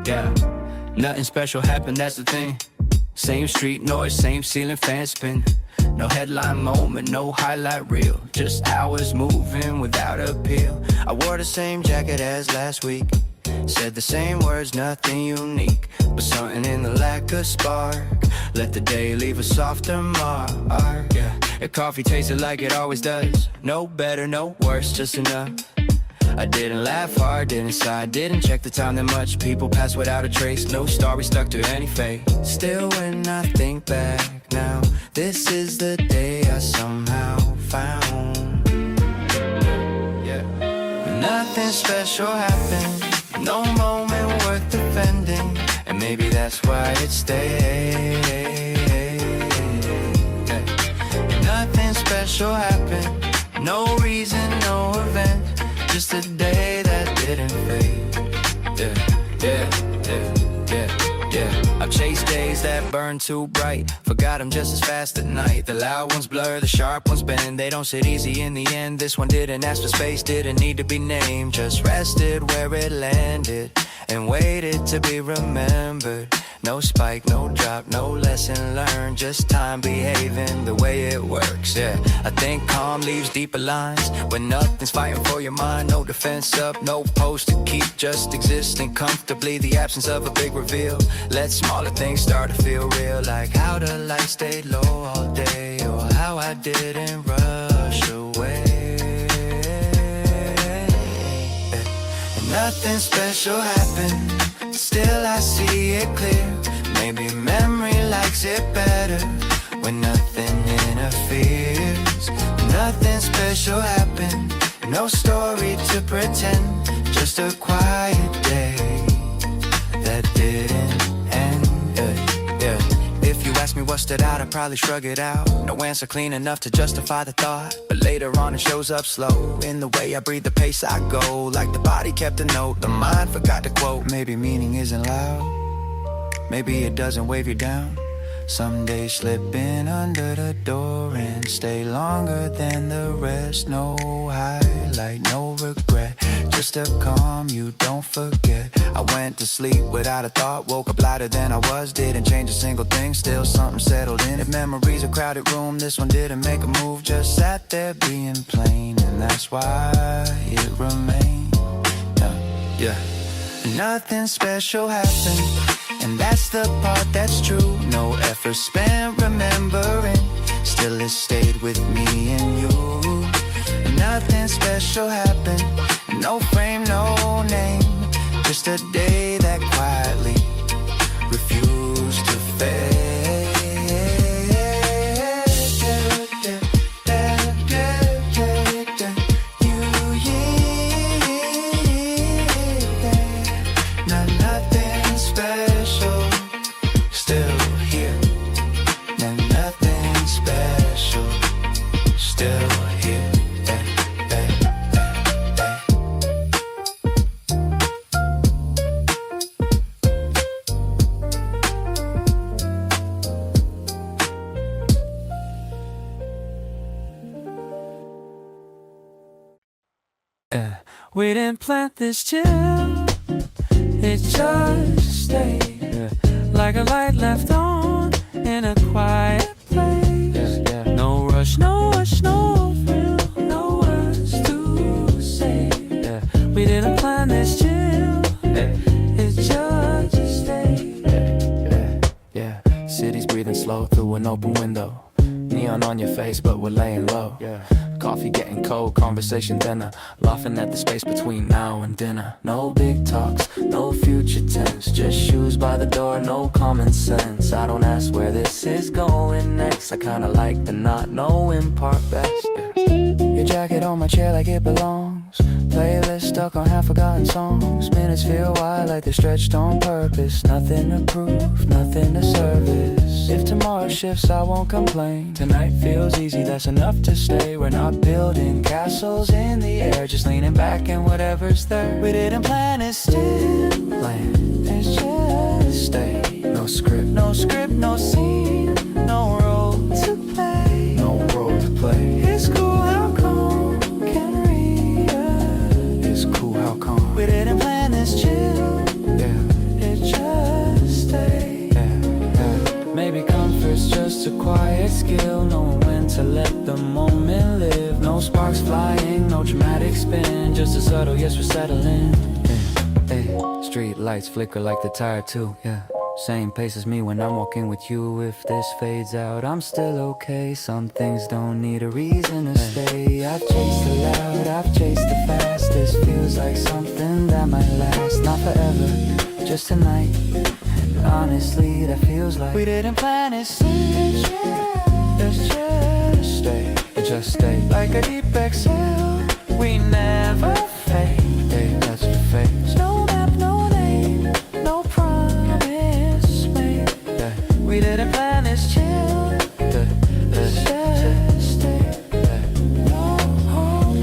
Yeah, nothing special happened, that's the thing. Same street noise, same ceiling fan spin. No headline moment, no highlight reel. Just hours moving without appeal. I wore the same jacket as last week. Said the same words, nothing unique. But something in the lack of spark. Let the day leave a softer mark. Yeah, if coffee tasted like it always does. No better, no worse, just enough. I didn't laugh hard, didn't sigh, didn't check the time that much. People pass without a trace, no story stuck to any fate. Still when I think back now, this is the day I somehow found. Yeah. Nothing special happened, no moment worth defending. And maybe that's why it stayed. Yeah. Nothing special happened, no reason, no event. Just a day that didn't fade. Yeah. I've chased days that burn too bright. Forgot I'm just as fast at night. The loud ones blur, the sharp ones bend. They don't sit easy in the end. This one didn't ask for space, didn't need to be named. Just rested where it landed and waited to be remembered. No spike, no drop, no lesson learned. Just time behaving the way it works, yeah. I think calm leaves deeper lines when nothing's fighting for your mind. No defense up, no post to keep, just existing comfortably. The absence of a big reveal. Let smaller things start to feel real. Like how the light stayed low all day, or how I didn't rush away. And nothing special happened, still I see it clear. Maybe memory likes it better when nothing interferes. Nothing special happened, no story to pretend. Just a quiet day that didn't end. Yeah. If you ask me what stood out, I'd probably shrug it out. No answer clean enough to justify the thought. But later on it shows up slow in the way I breathe, the pace I go. Like the body kept a note, the mind forgot to quote. Maybe meaning isn't loud, maybe it doesn't wave you down. Some days slip in under the door and stay longer than the rest. No highlight, no regret, just a calm you don't forget. I went to sleep without a thought, woke up lighter than I was. Didn't change a single thing, still something settled in. If memories a crowded room, this one didn't make a move. Just sat there being plain, and that's why it remained. Yeah. Nothing special happened, and that's the part that's true. No effort spent remembering, still it stayed with me and you. Nothing special happened, no frame, no name. Just a day that quietly refused to fade. We didn't plant this chill, it just stayed. Like a light left on in a quiet place. No rush, no rush, no thrill, no words to say. We didn't plan this chill, it just stayed. City's breathing slow through an open window. Neon on your face, but we're laying low. Coffee getting cold, conversation thinner. Laughing at the space between now and dinner. No big talks, no future tense. Just shoes by the door, no common sense. I don't ask where this is going next. I kinda like the not knowing part best. Your jacket on my chair like it belongs. Playlist stuck on half-forgotten songs. Minutes feel wide like they're stretched on purpose. Nothing to prove, nothing to service. If tomorrow shifts, I won't complain. Tonight feels easy, that's enough to stay. We're not building castles in the air, just leaning back and whatever's there. We didn't plan it, still land. It's just stay. No script, no script, no scene, no role to play. No role to play. It's cool how calm can read. It's cool how calm. We didn't plan this chill. It sparks flying, no dramatic spin, just a subtle yes we're settling. Hey, street lights flicker like the tire too, yeah. Same pace as me when I'm walking with you. If this fades out, I'm still okay. Some things don't need a reason to stay. I've chased the loud, I've chased the fast. This feels like something that might last. Not forever, just tonight. And honestly, that feels like we didn't plan it. Let's just stay, just stay. Like a deep exhale, we never fade. Hey, that's the face. No map, no name, no promise made. Yeah. We didn't plan this chill. Let's just stay. Yeah. No hope,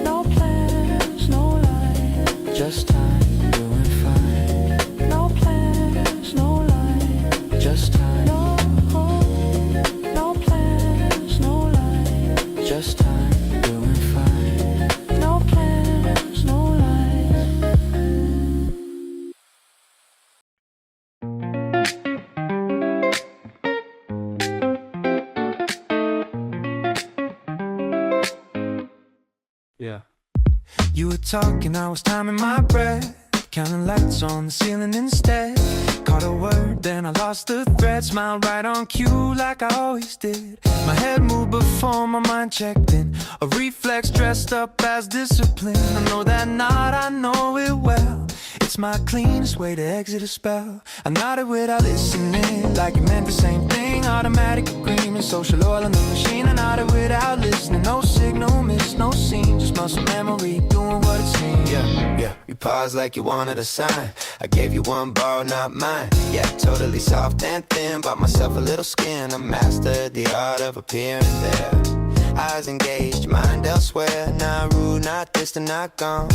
no plans, no life. Just time, doing fine. No plans, no life. Just time. No hope, no plans, no life. Just time, doing fine. No plans, no life. Yeah. You were talking, I was timing my breath, counting lights on the ceiling instead. Caught a word, then I lost the thread. Smiled right on cue like I always did. My head moved before my mind checked in. A reflex dressed up as discipline. I know that nod, I know it well. It's my cleanest way to exit a spell. I nodded without listening, like it meant the same thing. Automatic agreement, social oil in the machine. I nodded without listening, no signal, miss, no scene. Just muscle memory, doing what it seems. Yeah, you paused like you wanted a sign. I gave you one bar, not mine. Yeah, totally soft and thin, bought myself a little skin. I mastered the art of appearing there. Eyes engaged, mind elsewhere. Not rude, not distant, not gone.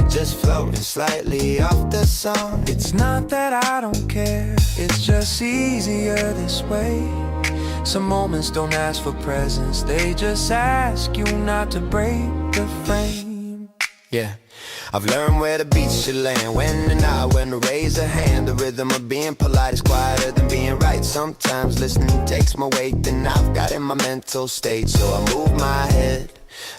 Just floating slightly off the song. It's not that I don't care, it's just easier this way. Some moments don't ask for presents, they just ask you not to break the frame. Yeah, I've learned where the beat should land, when and not when to raise a hand. The rhythm of being polite is quieter than being right. Sometimes listening takes more weight than I've got in my mental state. So I move my head,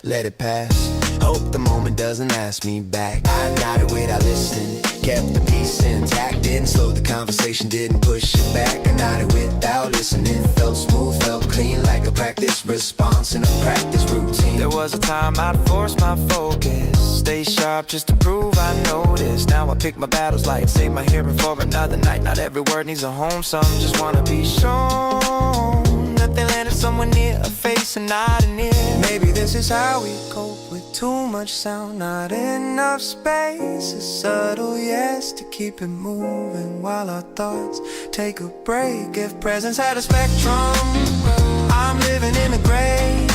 let it pass. Hope the moment doesn't ask me back. I nodded without listening, kept the peace intact. Didn't slow the conversation, didn't push it back. I nodded without listening, felt smooth, felt clean, like a practice response in a practice routine. There was a time I'd force my focus, stay sharp just to prove I noticed. Now I pick my battles like save my hearing for another night. Not every word needs a home, some just wanna be shown that they landed somewhere near a face and not an ear. Maybe this is how we cope with too much sound, not enough space. A subtle yes to keep it moving while our thoughts take a break. If presence had a spectrum, I'm living in the gray.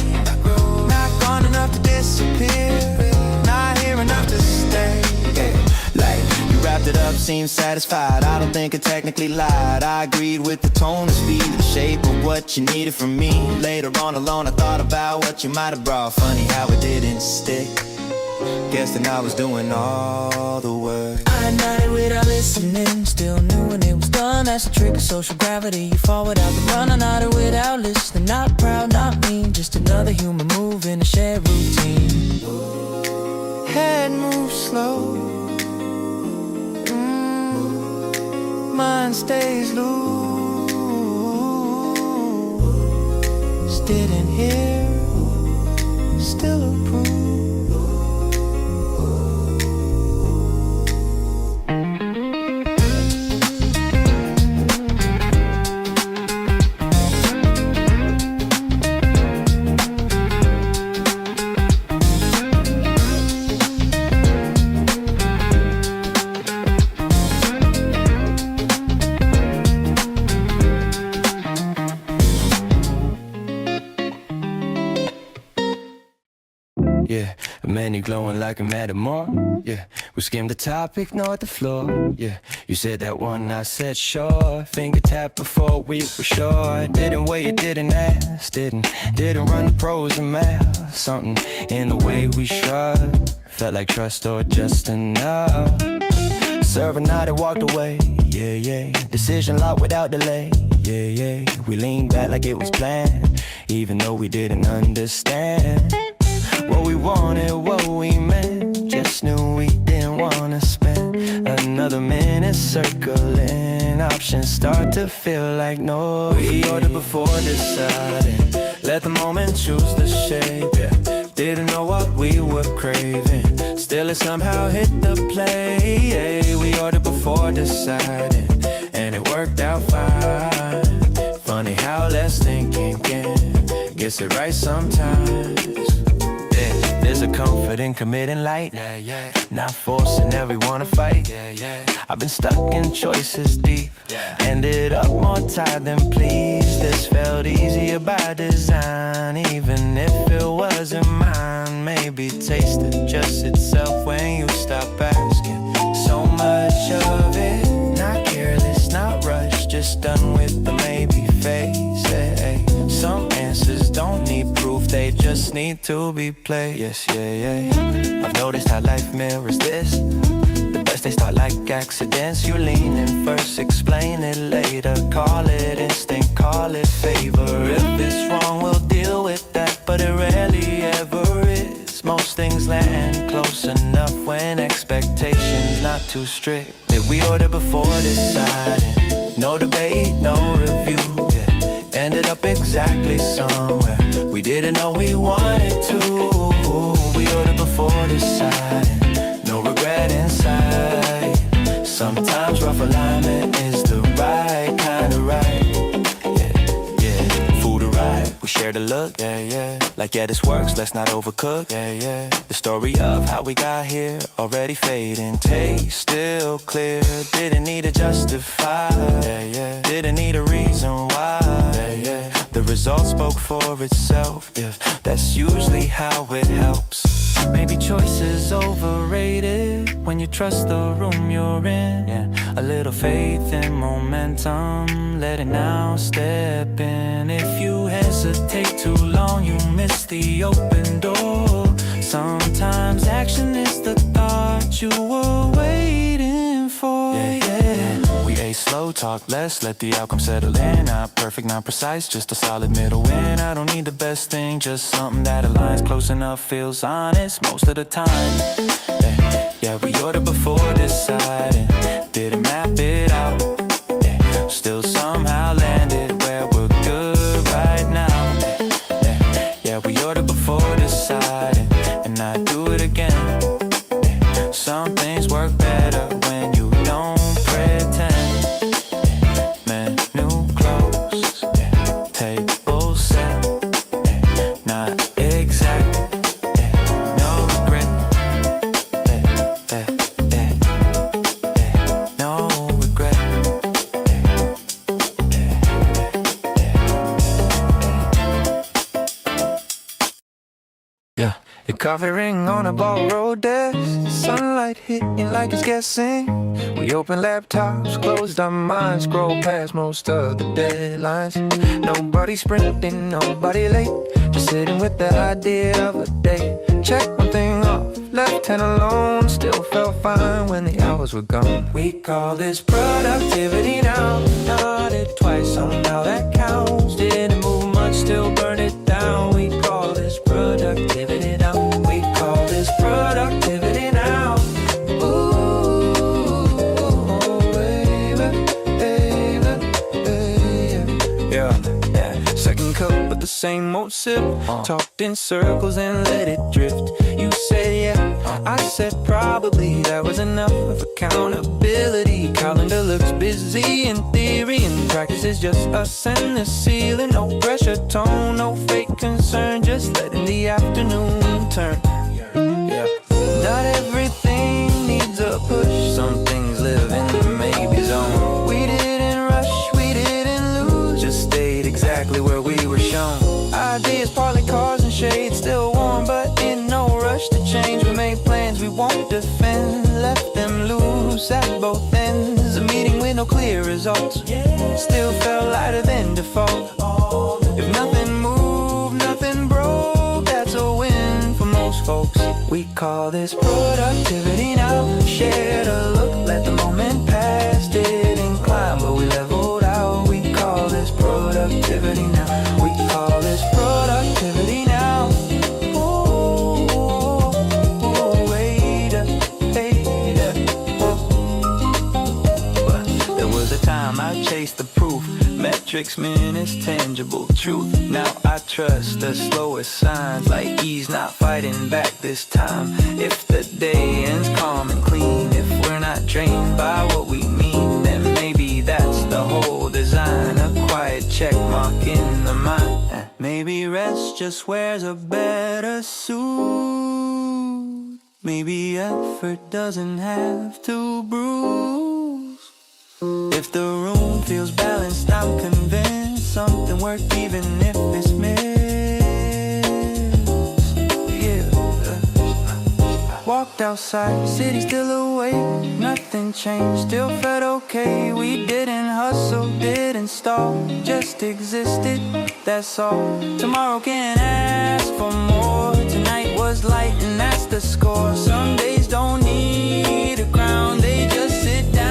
Not gone enough to disappear, not here enough to stay. Like you wrapped it up, seemed satisfied. I don't think I technically lied. I agreed with the tone, the speed, the shape of what you needed from me. Later on alone, I thought about what you might have brought. Funny how it didn't stick. Guess then I was doing all the work. I nodded without listening, still knew when it was done. That's the trick of social gravity. You fall without the run. I nodded without listening, not proud, not mean. Just another human move in a shared routine. Head moves slow, mind stays loose. Didn't hear, still approve. Yeah, a menu glowing like a metamor. Yeah, we skimmed the top, ignored the floor. Yeah, you said that one, I said sure. Finger tap before we were sure. Didn't wait, didn't ask, didn't run the pros and math. Something in the way we shrugged felt like trust or just enough. Server nodded, walked away. Yeah, yeah. Decision locked without delay. Yeah, yeah. We leaned back like it was planned, even though we didn't understand. wanted what we meant. Just knew we didn't wanna spend another minute circling. Options start to feel like no. We ordered before deciding. Let the moment choose the shape, yeah. Didn't know what we were craving. Still it somehow hit the play, yeah. We ordered before deciding, and it worked out fine. Funny how less thinking gets it right sometimes. Yeah, there's a comfort in committing light, yeah, yeah. Not forcing everyone to fight, yeah, yeah. I've been stuck in choices deep, yeah. Ended up more tired than pleased. This felt easier by design, even if it wasn't mine. Maybe taste adjusts itself when you stop asking. So much of it, not careless, not rushed, just done with the maybe phase, hey. Some answers don't need proof, they just need to be played. Yes, yeah, yeah. I've noticed how life mirrors this. The best they start like accidents. You lean in first, explain it later. Call it instinct, call it favor. If it's wrong, we'll deal with that, but it rarely ever is. Most things land close enough when expectations not too strict. Did we order before deciding? No debate, no review, yeah. Ended up exactly somewhere we didn't know we wanted to. We ordered before deciding, no regret inside. Sometimes rough alignment is the right kind of right. Yeah, yeah. Food arrived, we shared a look, yeah, yeah. Like yeah, this works, let's not overcook, yeah, yeah. The story of how we got here already fading. Taste still clear, didn't need to justify, yeah, yeah. Didn't need a reason why, yeah, yeah. The result spoke for itself, yeah. That's usually how it helps. Maybe choice is overrated when you trust the room you're in, yeah. A little faith and momentum, let it now step in. If you hesitate too long, you miss the open door. Sometimes action is the thought you were waiting for, yeah. We ate slow, talk less, let the outcome settle in. Not perfect, not precise, just a solid middle win. I don't need the best thing, just something that aligns close enough, feels honest most of the time. Yeah, we ordered before deciding, didn't map it out, yeah. Still somehow landed where we're good right now. Yeah, we ordered before deciding, and I do it again. Some things work better when you don't pretend. Menu close, table set, not exact, no regret, no regret. Yeah. The coffee ring on a borrowed desk, sunlight hitting like it's guessing. We open laptops, closed our minds, scroll past most of the deadlines. Nobody sprinting, nobody late, just sitting with the idea of a day. Check one thing off, left hand alone, still felt fine when the hours were gone. We call this productivity now, nodded twice on how that counts. Didn't move much, still burned it down. We call this productivity now. We call this productivity now. Ooh, baby, baby, baby. Yeah. Second cup with the same old sip. Talked in circles and let it drift. You said yeah, I said probably. That was enough of accountability. Calendar looks busy in theory, and practice is just us and the ceiling. No pressure tone, no fake concern, just letting the afternoon turn. Yeah. Not everything needs a push. Some things live in the maybe zone. We didn't rush, we didn't lose, just stayed exactly where we were shown. Ideas, partly cars and shades, still warm but in no rush to change. We made plans we won't defend, left them loose at both ends. A meeting with no clear results, still felt lighter than default. If nothing moved, nothing broke, that's a win for most folks. We call this productivity now. Shared a look, let the moment pass. Didn't climb, but we leveled out. We call this productivity now. We call this productivity now. Ooh. matrix, man, it's tangible truth. Now I trust the slowest signs, like ease not fighting back this time. If the day ends calm and clean, if we're not drained by what we mean, then maybe that's the whole design. A quiet check mark in the mind. Maybe rest just wears a better suit. Maybe effort doesn't have to bruise. If the room feels balanced, I'm convinced something worked even if it's missed. Yeah. Walked outside, city still awake. Nothing changed, still felt okay. We didn't hustle, didn't stall, just existed, that's all. Tomorrow can't ask for more. Tonight was light and that's the score. Some days don't need a crown, they just sit down.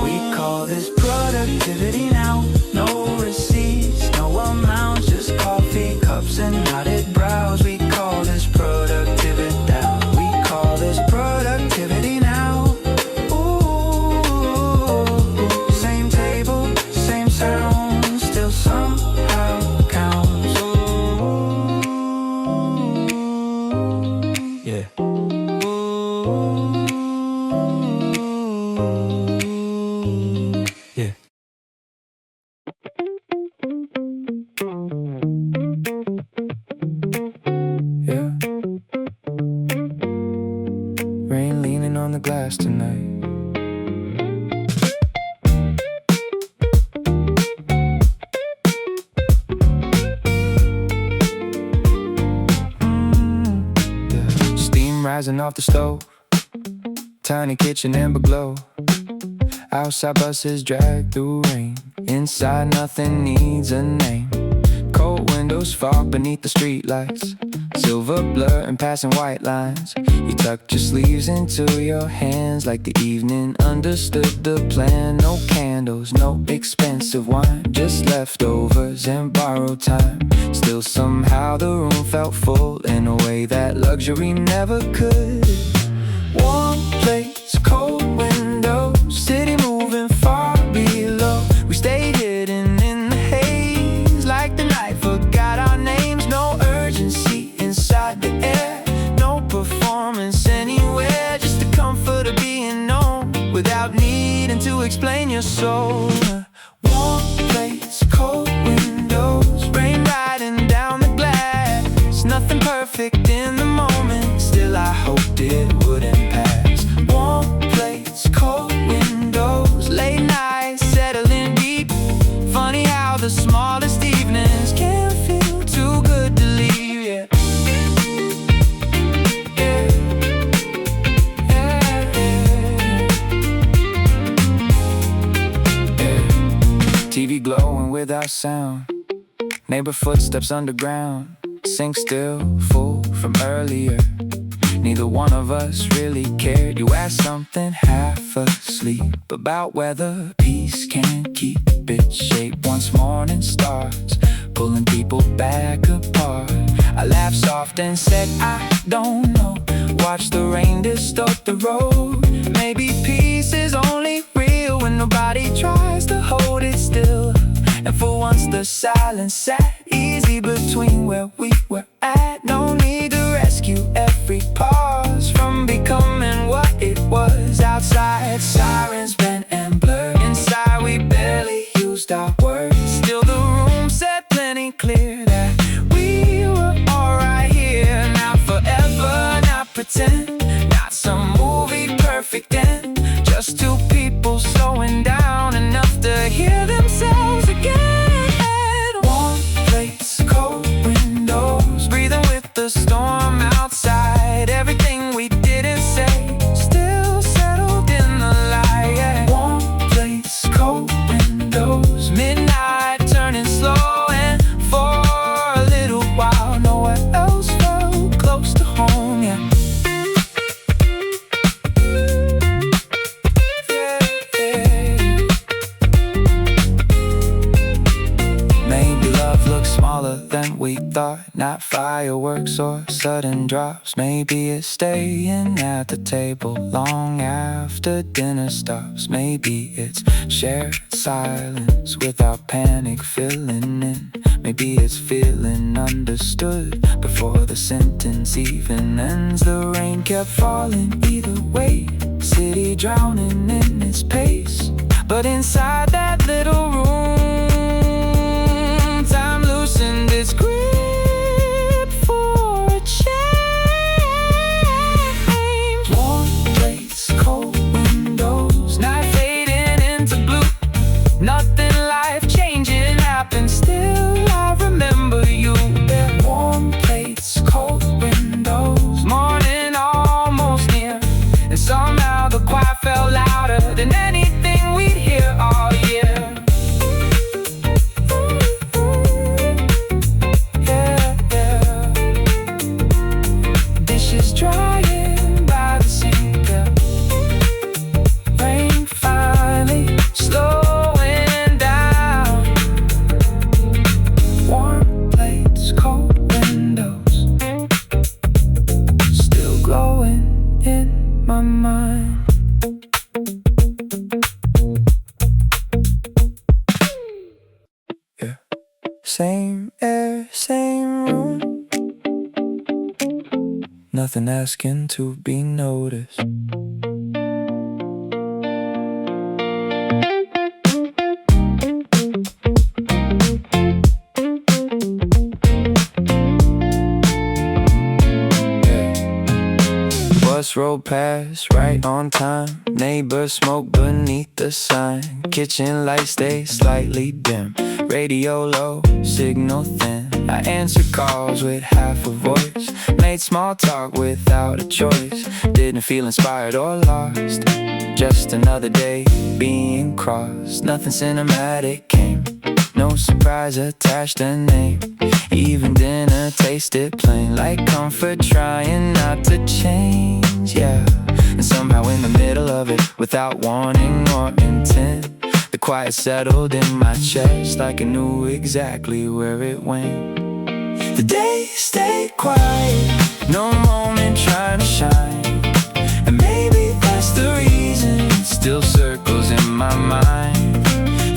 We call this productivity now. No receipts, no amounts, just coffee cups and knotted brows. We call this productivity now. We call this productivity now. Ooh, same table, same sound, still somehow counts. Ooh, yeah. Ooh, yeah. Yeah. Rain leaning on the glass tonight. Yeah. Steam rising off the stove. Tiny kitchen amber glow. Outside buses drag through rain. Inside nothing needs a name. Cold windows fog beneath the streetlights. Silver blur and passing white lines. You tucked your sleeves into your hands like the evening understood the plan. No candles, no expensive wine, just leftovers and borrowed time. Still somehow the room felt full in a way that luxury never could. Warm plates, cold windows, city moving far below. We stayed hidden in the haze like the night forgot our names. No urgency inside the air, no performance anywhere, just the comfort of being known without needing to explain your soul. Warm plates, cold windows, rain riding down the glass. Nothing perfect in the moment, still I hoped it wouldn't pass. Warm plates, cold windows, late nights settling deep. Funny how the smallest evenings can feel too good to leave. Yeah. Yeah. Yeah. Yeah. TV glowing without sound. Neighbor footsteps underground. Sink still, full from earlier. Neither one of us really cared. You asked something half asleep about whether peace can keep its shape once morning starts, pulling people back apart. I laughed soft and said, I don't know. Watch the rain distort the road. Maybe peace is only real when nobody tries to hold it still. And for once the silence sat easy between where we were at. No need to rescue every pause from becoming what it was. Outside sirens bent and blurred. Inside we barely used our words. Still the room said plenty clear that we were alright here. Not forever, not pretend, not some movie perfect end. Just two people slowing down enough to hear themselves again. Warm plates, cold windows, breathing with the storm outside. Everything we didn't say still settled in the light. Yeah. Warm plates, cold windows, midnight turning slow. And for a little while nowhere else felt close to home. Yeah. thought, not fireworks or sudden drops. Maybe it's staying at the table long after dinner stops. Maybe it's shared silence without panic filling in. Maybe it's feeling understood before the sentence even ends. The rain kept falling either way, city drowning in its pace. But inside that little room, time loosened its grip for a change. Warm plates, cold windows, night fading into blue. Nothing life-changing happened, still I remember you. Warm plates, cold windows, morning almost near. And somehow the choir felt louder than anything we'd hear all year. Yeah, yeah. Dishes drying by the sink, yeah. Rain finally slowing down. Warm plates, cold windows, still glowing in my mind. Yeah. Same air, same room. Nothing asking to be noticed. Bus rolled past right on time. Neighbors smoke beneath the sign. Kitchen lights stay slightly dim. Radio low, signal thin. I answered calls with half a voice. Made small talk without a choice. Didn't feel inspired or lost. Just another day being crossed. Nothing cinematic came. No surprise attached a name. Even dinner tasted plain, like comfort trying not to change, yeah. And somehow in the middle of it, without warning or intent, the quiet settled in my chest like I knew exactly where it went. The day stayed quiet, no moment trying to shine. And maybe that's the reason it still circles in my mind.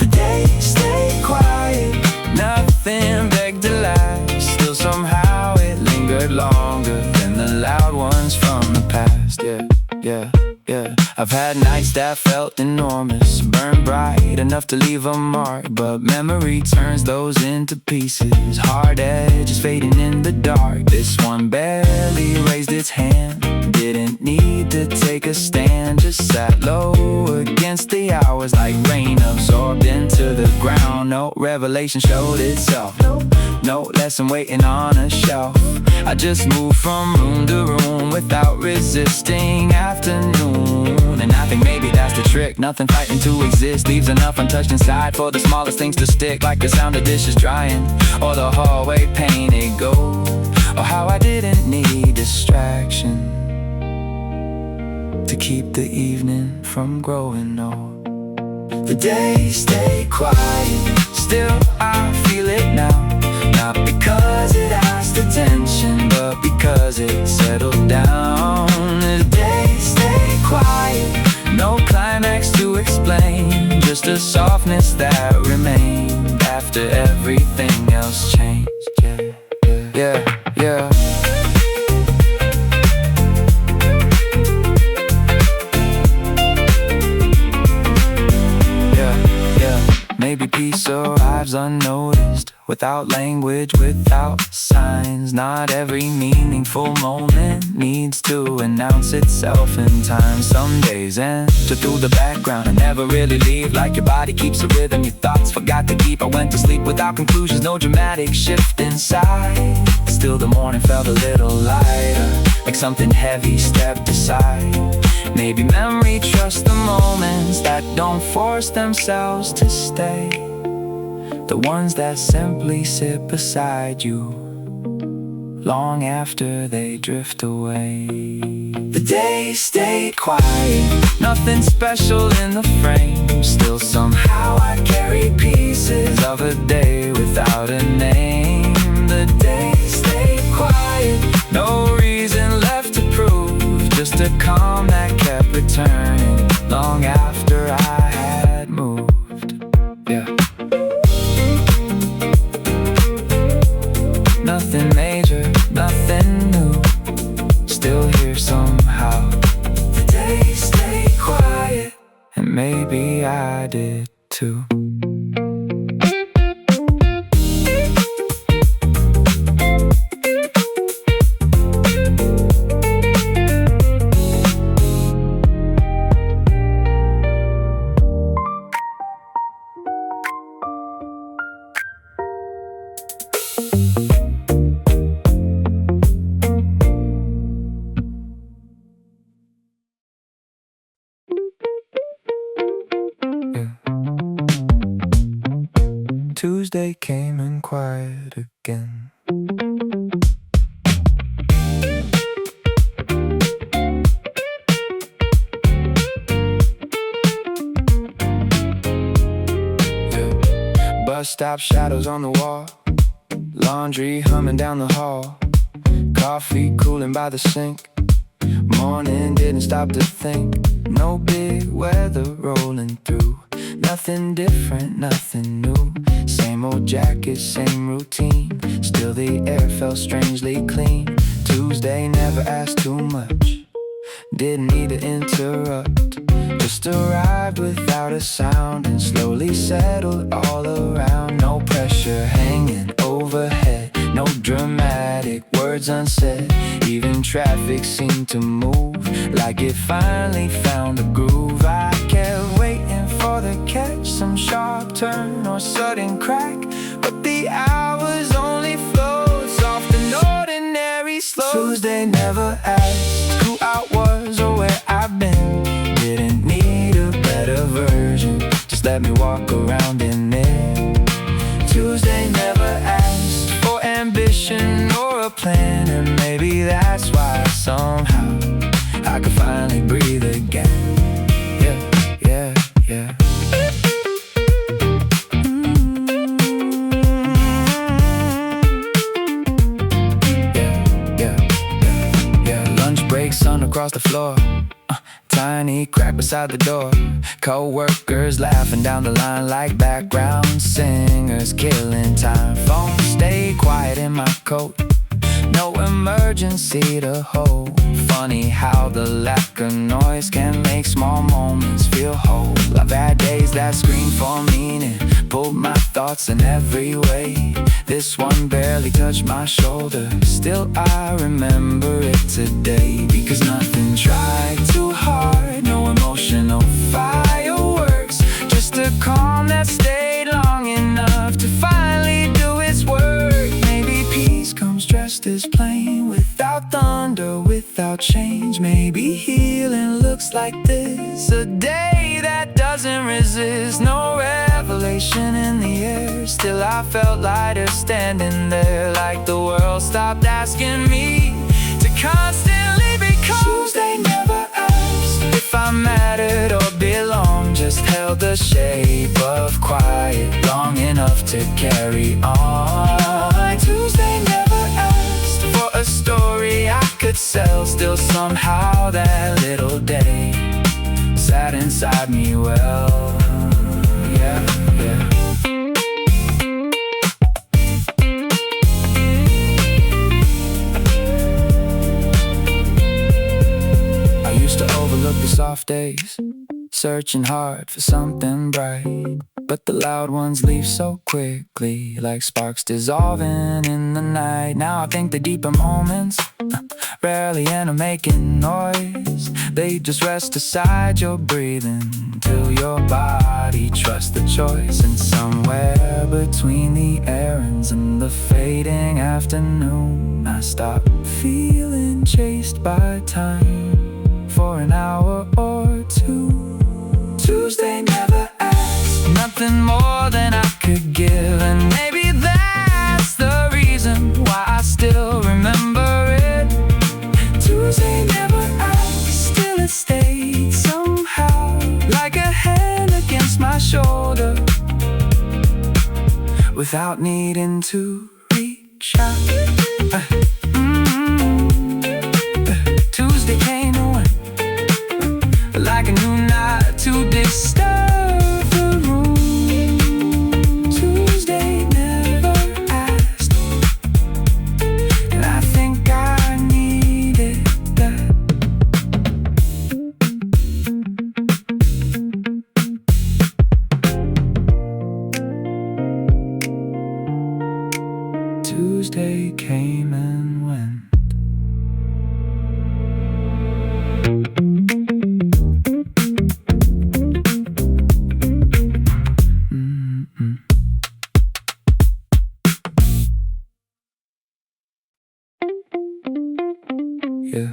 The day stayed quiet, nothing begged to last. Still somehow it lingered longer than the loud ones from the past. Yeah, yeah, yeah. I've had nights that felt enormous, burned bright enough to leave a mark. But memory turns those into pieces, hard edges fading in the dark. This one barely raised its hand, didn't need to take a stand. Just sat low against the hours like rain absorbed into the ground. No revelation showed itself, no lesson waiting on a shelf. I just moved from room to room without resisting afternoon. And I think maybe that's the trick. Nothing fighting to exist, leaves enough untouched inside for the smallest things to stick. Like the sound of dishes drying, or the hallway painted gold, or how I didn't need distraction to keep the evening from growing old. The day stayed quiet, still I feel it now. Not because it asked attention, but because it settled down. The day stayed quiet, no climax to explain, just a softness that remained after everything else changed. Yeah, yeah, yeah. Maybe peace arrives unnoticed, without language, without signs. Not every meaningful moment needs to announce itself in time. Some days enter through the background and never really leave, like your body keeps a rhythm your thoughts forgot to keep. I went to sleep without conclusions, no dramatic shift inside. Still the morning felt a little lighter, like something heavy stepped aside. Maybe memory trusts the moments that don't force themselves to stay, the ones that simply sit beside you long after they drift away. The day stayed quiet, nothing special in the frame. Still somehow I carry pieces of a day without a name. The day maybe I did too. Tuesday came in quiet again. Bus stop shadows on the wall, laundry humming down the hall, coffee cooling by the sink. Morning didn't stop to think. No big weather rolling through. Nothing different, nothing new. Same old jacket, same routine. Still the air felt strangely clean. Tuesday never asked too much, didn't need to interrupt. Just arrived without a sound and slowly settled all around. No pressure hanging overhead, no dramatic words unsaid. Even traffic seemed to move like it finally found a groove. I kept waiting for the catch, some sharp turn or sudden crack, but the hours only flowed soft and ordinary slow. Tuesday never asked who I was or where I've been. Didn't need a better version, just let me walk around in it. Tuesday never asked for ambition or a plan, and maybe that's why somehow I could finally breathe again. Yeah, yeah, yeah. Lunch break, sun across the floor, tiny crack beside the door. Co-workers laughing down the line like background singers, killing time. Phone stay quiet in my coat, no emergency to hold. Funny how the lack of noise can make small moments feel whole. I've had days that scream for meaning, pulled my thoughts in every way. This one barely touched my shoulder, still I remember it today. Because nothing tried too hard, no emotional fireworks, just a calm that stayed long enough to finally do its work. Maybe peace comes dressed as plain, without thunder, without change. Maybe healing looks like this, a day that doesn't resist. No revelation in the air, still I felt lighter standing there, like the world stopped asking me to constantly become. Tuesday never asked if I mattered or belonged, just held the shape of quiet long enough to carry on. Tuesday never asked for a story I could sell, still somehow that little day sat inside me well. Yeah, yeah. I used to overlook the soft days, searching hard for something bright, but the loud ones leave so quickly, like sparks dissolving in the night. Now I think the deeper moments rarely end up making noise. They just rest aside your breathing till your body trusts the choice. And somewhere between the errands and the fading afternoon, I stop feeling chased by time for an hour or two. Tuesday never asked nothing more than I could give, and maybe that's the reason why I still remember it. Tuesday never asked, still it stayed somehow, like a hand against my shoulder, without needing to reach out. Tuesday came and went, like a new night to disturb the room. Tuesday never asked, and I think I needed that. yeah.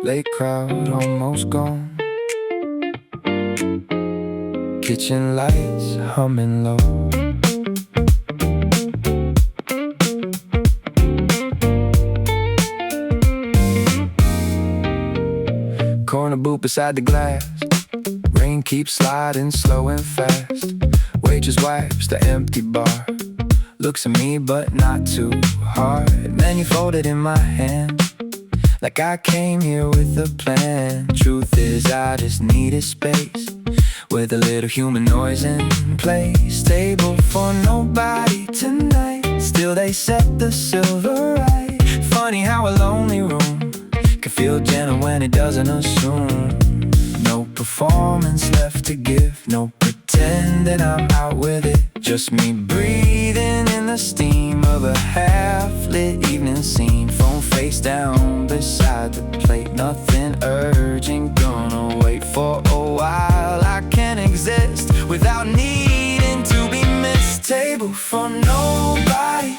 Late crowd almost gone. Kitchen lights humming low. Corner booth beside the glass. Rain keeps sliding slow and fast. Waitress wipes the empty bar. Looks at me but not too hard. Menu folded in my hand, like I came here with a plan. Truth is I just needed space, with a little human noise in place. Table for nobody tonight. Still they set the silver right. Funny how a lonely room can feel gentle when it doesn't assume. No performance left to give, no pretend that I'm out with it. Just me breathing in the steam of a half-lit evening scene. Phone face down beside the plate, nothing urgent, gonna wait for a while. I can't exist without needing to be missed. Table for nobody,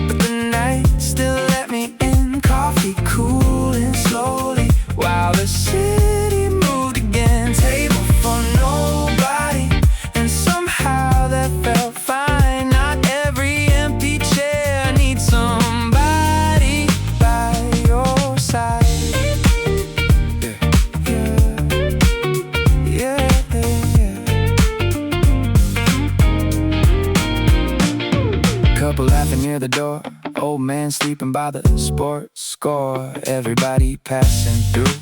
but the night still let me in. Coffee cooling slowly while the city moved again. Table for nobody, and somehow that felt fine. Not every empty chair needs somebody by your side. Yeah, yeah, yeah. Couple laughing near the door. Old man sleeping by the sports score. Everybody passing through.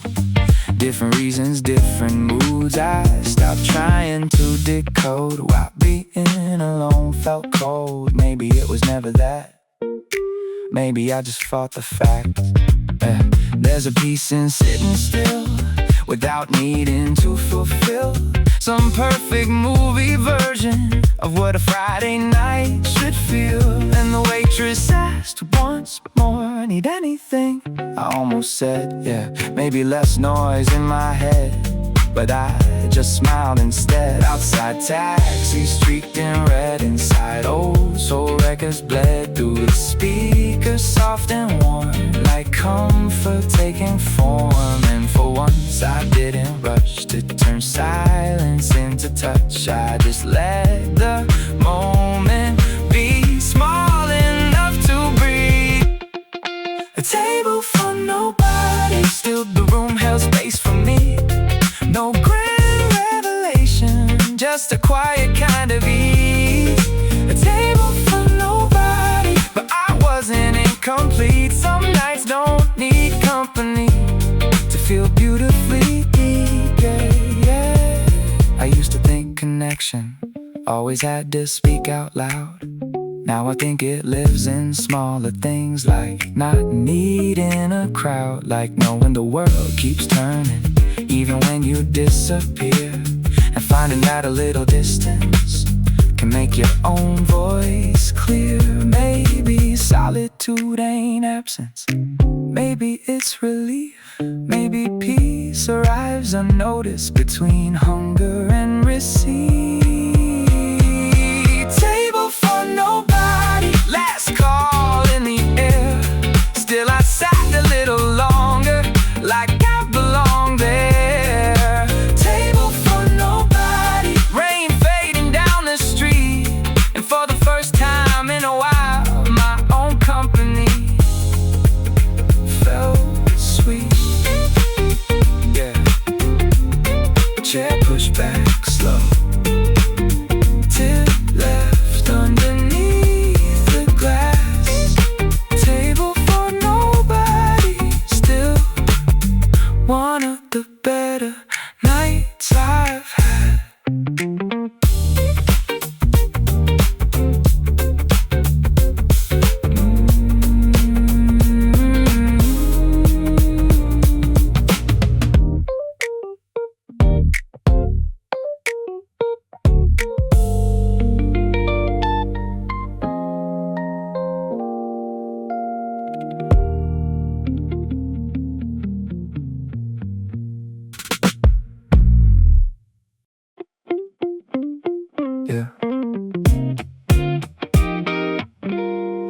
Different reasons, different moods. I stopped trying to decode why being alone felt cold. Maybe it was never that. Maybe I just fought the fact. There's a peace in sitting still, without needing to fulfill some perfect movie version of what a Friday night should feel. And the waitress asked once more, need anything? I almost said, yeah, maybe less noise in my head, but I just smiled instead. Outside taxis streaked in red, inside old soul records bled through the speakers, soft and warm, like comfort taking form. And for once I didn't rush to turn silence into touch. I just let the moment be small enough to breathe. A table for nobody, still the room held space for me. No grand revelation, just a quiet kind of ease. A table for nobody, but I wasn't incomplete. Some nights don't need company to feel beautifully deep, yeah, yeah. I used to think connection always had to speak out loud. Now I think it lives in smaller things, like not needing a crowd, like knowing the world keeps turning even when you disappear, and finding that a little distance can make your own voice clear. Maybe solitude ain't absence, maybe it's relief. Maybe peace arrives unnoticed between hunger and receipt. Table for nobody, last call in the air. Still I sat a little longer, like I belong there. Table for nobody, rain fading down the street, and for the first time in a while, my own company felt sweet. Yeah. Chair pushed back slow, till left underneath the glass. Table for nobody, still one of the better nights I've had.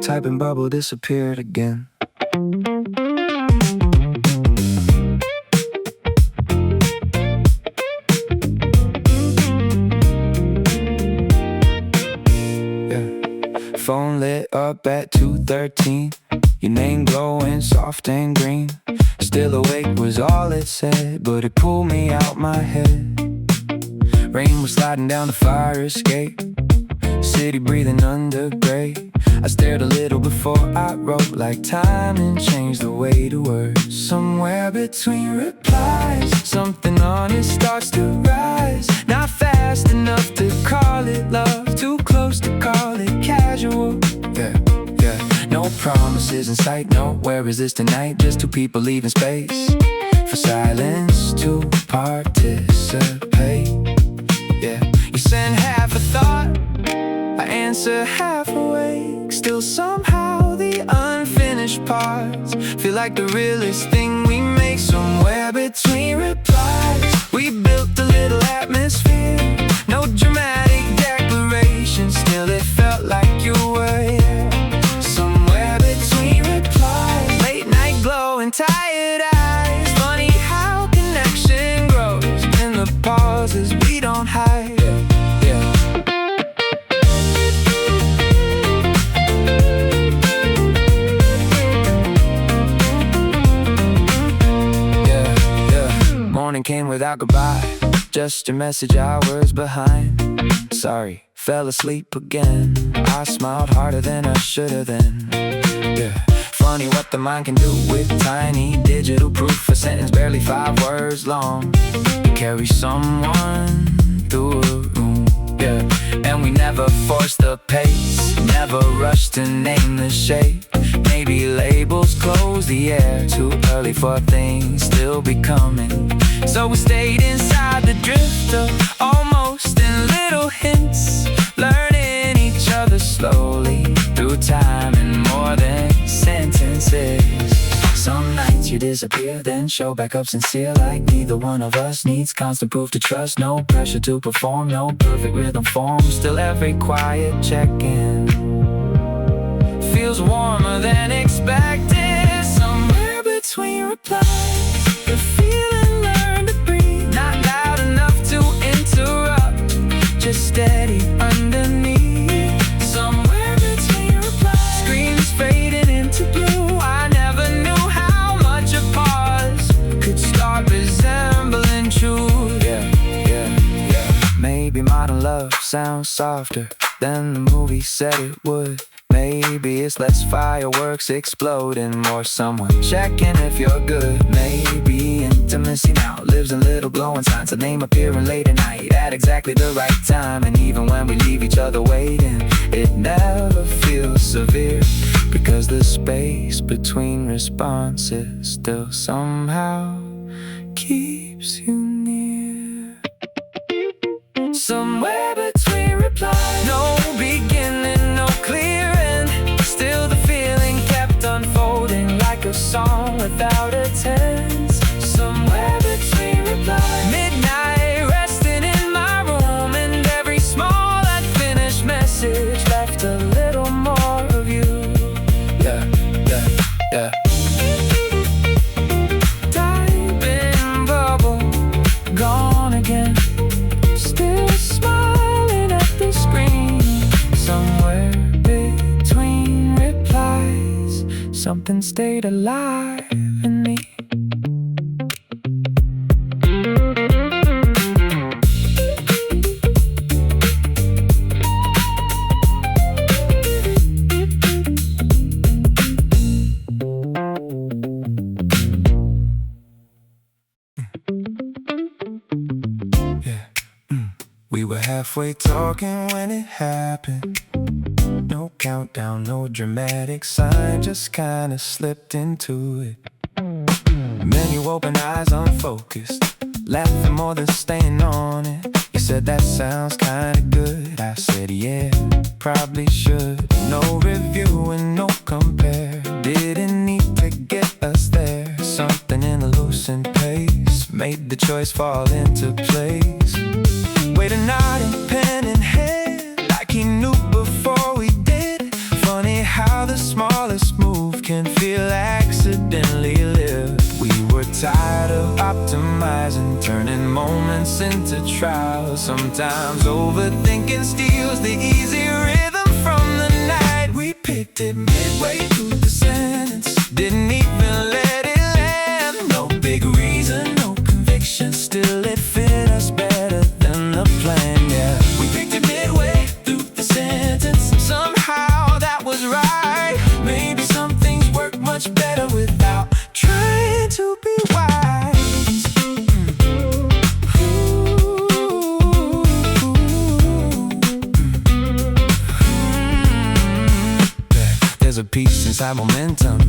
type popping bubble disappeared again. Phone lit up at 2:13. Your name glowing soft and green. Still awake was all it said, but it pulled me out my head. Rain was sliding down the fire escape. City breathing under gray. I stared a little before I wrote, like timing changed the way to words. Somewhere between replies, something honest starts to rise. Not fast enough to call it love, too close to call it casual. Yeah, no promises in sight, no, where is this tonight? Just two people leaving space for silence to participate. Yeah, you send half a thought, I answer half awake. Still somehow the unfinished parts feel like the realest thing we make. Somewhere between replies, we built a little atmosphere. No dramatic declaration, still it felt like you were here. Somewhere between replies, late night glow and tired eyes. Funny how connection grows in the pauses we don't hide. Morning came without goodbye, just your message hours behind. Sorry, fell asleep again. I smiled harder than I should've then. Yeah, funny what the mind can do with tiny digital proof. A sentence barely 5 words long, to carry someone through a room. Yeah, and we never forced the pace, never rushed to name the shape. Maybe labels close the air, too early for things still becoming. So we stayed inside the drifter, almost in little hints, learning each other slowly through time and more than sentences. Some nights you disappear, then show back up sincere, like neither one of us needs constant proof to trust. No pressure to perform, no perfect rhythm form. Still every quiet check-in feels warmer than expected. Somewhere between replies, the feeling learned to breathe. Not loud enough to interrupt, just steady underneath. Somewhere between replies, screens faded into blue. I never knew how much a pause could start resembling truth. Yeah. Maybe modern love sounds softer than the movie said it would. Maybe it's less fireworks exploding, more someone checking if you're good. Maybe intimacy now lives in little glowing signs, a name appearing late at night at exactly the right time. And even when we leave each other waiting, it never feels severe, because the space between responses still somehow keeps you near. Somewhere between replies, no beginning, no clear end. Still the feeling kept unfolding like a song without a tense. Somewhere between replies, midnight resting in my room, and every small unfinished message left a little more of you. Yeah. Typing bubble, gone again. Still smiling at the screen. Somewhere between replies, something stayed alive in me. We were halfway talking when it happened. No countdown, no dramatic sign, just kinda slipped into it. Then you opened eyes unfocused, laughing more than staying on it. You said that sounds kinda good. I said yeah, probably should. No review and no compare, didn't need to get us there. Something in the loosened pace made the choice fall into place. Wait, a nodding pen in hand, like he knew before we did. Funny how the small can feel accidentally lived. We were tired of optimizing, turning moments into trials. Sometimes overthinking steals the easy rhythm from the night. We picked it midway through the sentence, didn't even let it land. No big reason, no conviction, still it fit us better than the plan. Yeah, we picked it midway through the sentence. Somehow that was right. Maybe some things work much better without trying to be wise. There's a peace inside momentum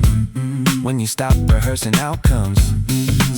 when you stop rehearsing outcomes.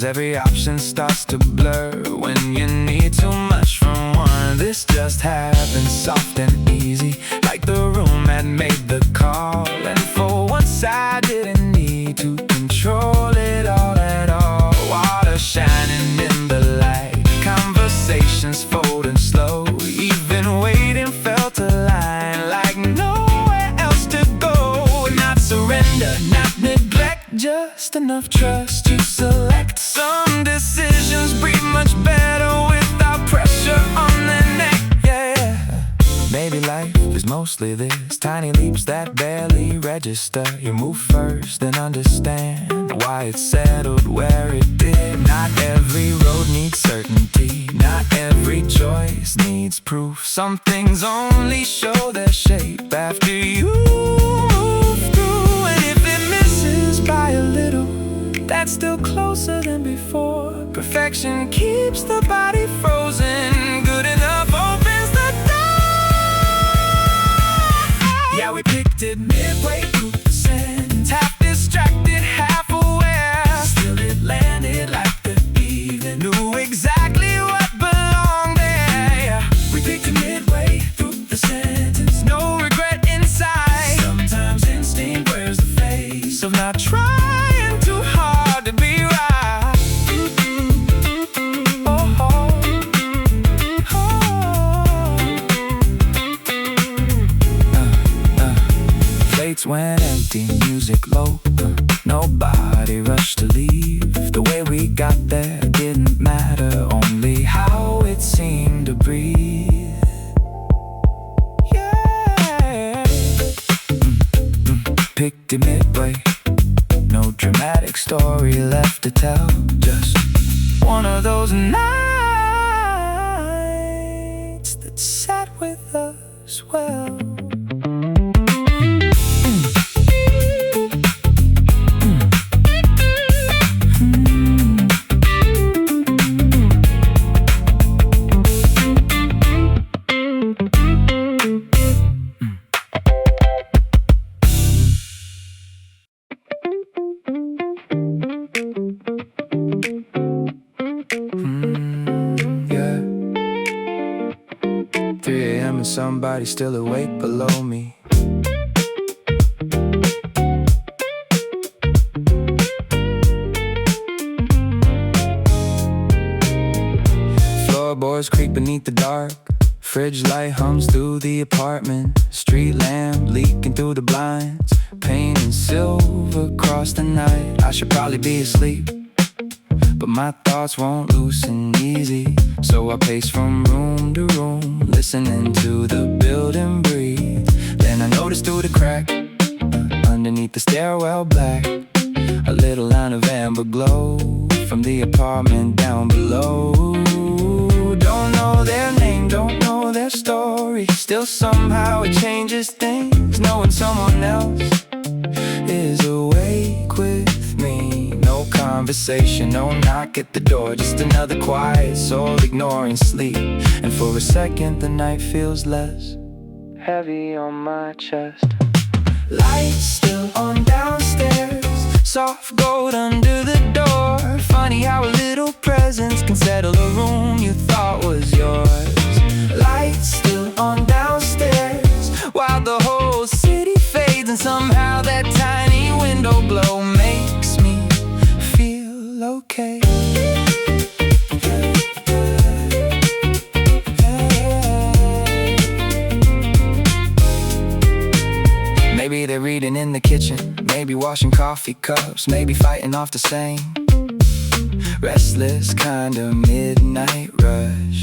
Every option starts to blur when you need too much from one. This just happened soft and easy, like the room had made the call. And for once I didn't need to control it all at all. Water shining in the light, conversations folding slow. Even waiting felt aligned, like nowhere else to go. Not surrender, not neglect, just enough trust to select. Some decisions breathe much better without pressure on their neck. Yeah. Maybe life is mostly this, tiny leaps that barely register. You move first, then understand why it settled where it did. Not every road needs certainty, not every choice needs proof. Some things only show their shape after you move through. And if it misses by a little, that's still closer than before. Perfection keeps the body frozen. Good enough opens the door. Yeah, we picked it midway through the sentence, half distracted, half aware. Still it landed like the evening knew exactly what belonged there. Yeah, we picked it midway through the sentence, no regret inside. Sometimes instinct wears the face of not trying too hard to be right. Plates went empty, music low, nobody rushed to leave. The way we got there didn't matter, only how it seemed to breathe. Yeah. Picked it midway, no dramatic story left to tell. Just one of those nights that sat with us well. Somebody still awake below me. Floorboards creak beneath the dark, fridge light hums through the apartment. Street lamp leaking through the blinds, paint and silver across the night. I should probably be asleep, but my thoughts won't loosen easy. So I pace from room to room, listening to the building breathe. Then I notice through the crack, underneath the stairwell black, a little line of amber glow from the apartment down below. Don't know their name, don't know their story, still somehow it changes things, knowing someone else is awake with me. No conversation, no knock at the door, just another quiet soul ignoring sleep. And for a second the night feels less heavy on my chest. Lights still on downstairs, soft gold under the door. Funny how a little presence can settle a room you thought was yours. Lights still on downstairs, while the whole city fades, and somehow that tiny window glow makes me feel okay. Maybe they're reading in the kitchen, maybe washing coffee cups, maybe fighting off the same restless kind of midnight rush.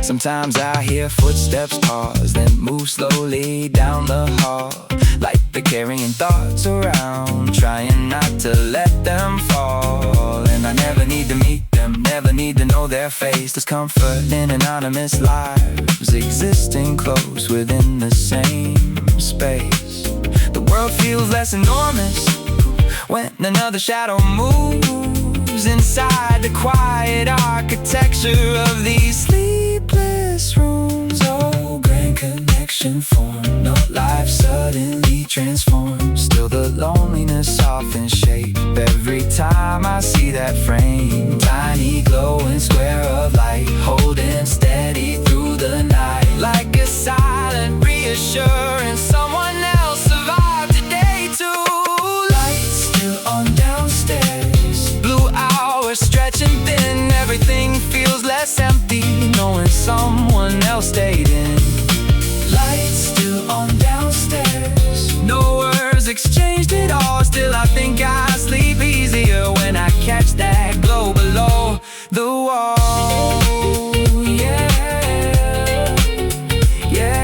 Sometimes I hear footsteps pause, then move slowly down the hall, like they're carrying thoughts around, trying not to let them fall. And I never need to meet them, never need to know their face. There's comfort in anonymous lives, existing close within the same space. The world feels less enormous when another shadow moves inside the quiet architecture of these sleepless rooms. Oh, grand connection formed, no life suddenly transformed. Still the loneliness softens shape every time I see that frame. Tiny glowing square of light, holding steady through the night, like a silent reassurance. Someone else survived today too. Lights still on downstairs, blue hours stretching thin. Everything feels less empty knowing someone else stayed in. Lights still on downstairs, no words exchanged at all. Still I think I sleep easier when I catch that glow below the wall. Yeah, yeah.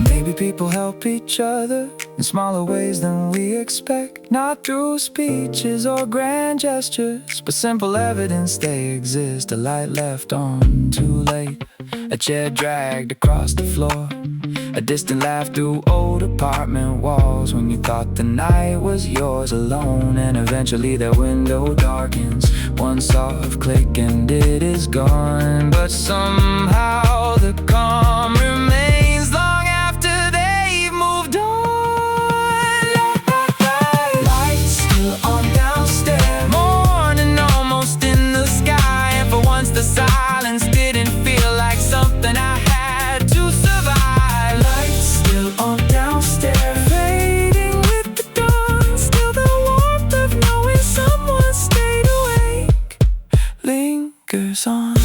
Maybe people help each other in smaller ways than we expect, not through speeches or grand gestures, but simple evidence they exist. A light left on too late, a chair dragged across the floor, a distant laugh through old apartment walls when you thought the night was yours alone. And eventually their window darkens, one soft click and it is gone. But somehow the calm remains long after they've moved on. Lights still on downstairs, morning almost in the sky, and for once the silence didn't feel like something I had to survive. Lights still on downstairs, fading with the dawn. Still the warmth of knowing someone stayed awake lingers on.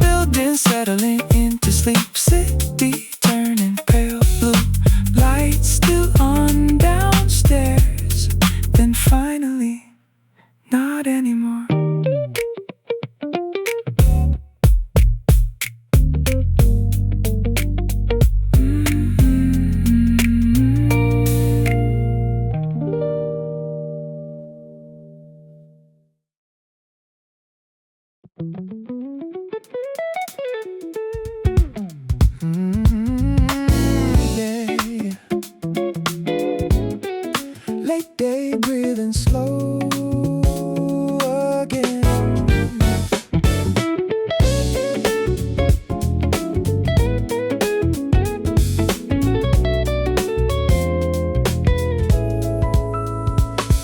Building settling into sleep, city turning pale blue. Lights still on downstairs, then finally not anymore. Yeah. Late day breathing slow again.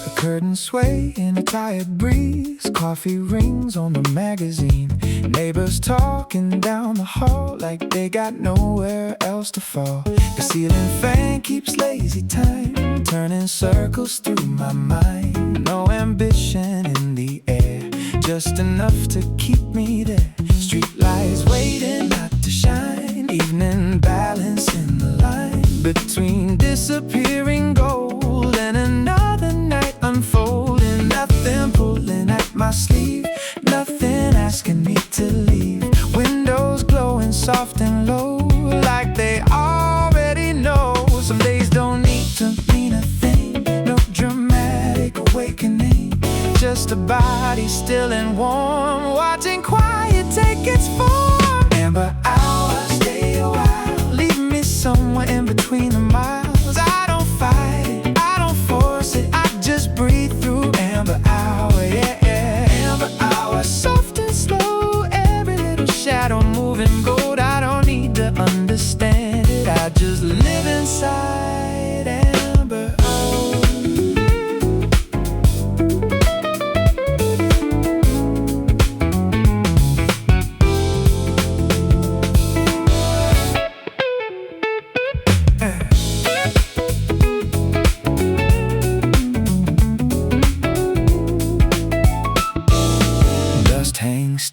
The curtains sway in a tired breeze, coffee rings on the magazine, neighbors talking down the hall like they got nowhere else to fall. The ceiling fan keeps lazy time turning circles through my mind. No ambition in the air, just enough to keep me there. Street lights waiting not to shine, evening balance in the line between disappearing gold and another night unfolding. Nothing pulling at my sleeve, nothing asking me to leave. Windows glowing soft and low, like they already know. Some days don't need to mean a thing, no dramatic awakening, just a body still and warm, watching quiet take its form. Amber hours stay a while, leave me somewhere in between the miles. I don't fight it, I don't force it, I just breathe through amber hour. Yeah, yeah. Amber hour, soft and slow, every little shadow moving gold. I don't need to understand it, I just live inside amber hour.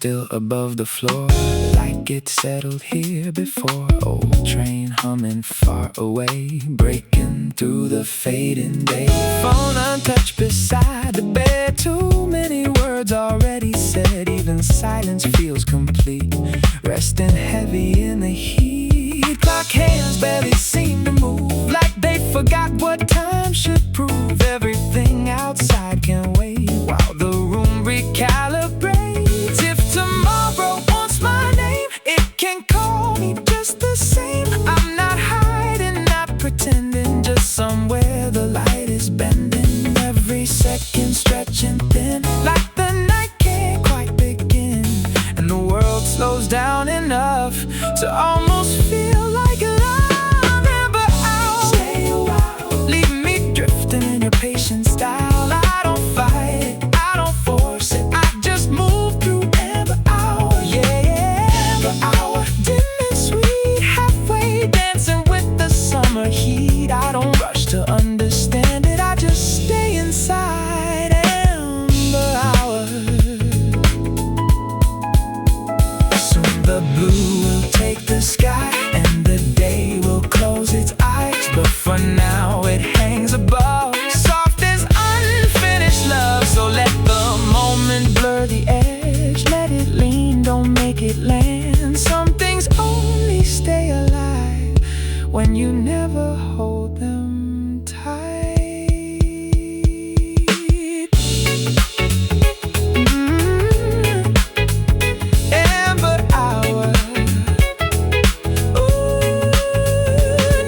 still above the floor, like it settled here before. Old train humming far away, breaking through the fading day. Phone untouched beside the bed, too many words already said. Even silence feels complete, resting heavy in the heat. Clock hands barely seem to move, like they forgot what time should prove. Everything outside can wait while the room recalibrates. If tomorrow wants my name, it can call me just the same. I'm not hiding, not pretending, just somewhere the light is bending. Every second stretching thin, like the night can't quite begin, and the world slows down enough to almost feel like love. Remember hours, stay a while, leave me drifting in your patient style. I don't fight it, I don't force it, I just move through amber hour. Yeah, amber hour, dim and sweet, halfway dancing with the summer heat. I don't rush to understand it, I just stay inside amber hour. Soon the blue will take the sky, and the day will close its eyes. But for now it hangs above, soft as unfinished love. So let the moment blur the edge, let it lean, don't make it land. Some things only stay alive when you never hold them tight. Amber hour. Ooh,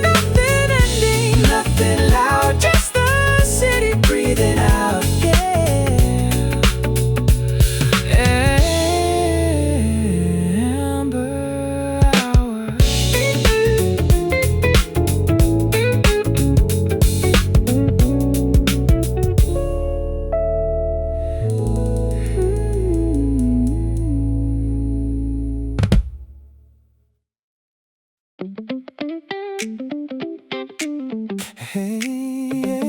nothing ending, nothing loud, just the city breathing out. Yeah, amber hour. Hey, yeah.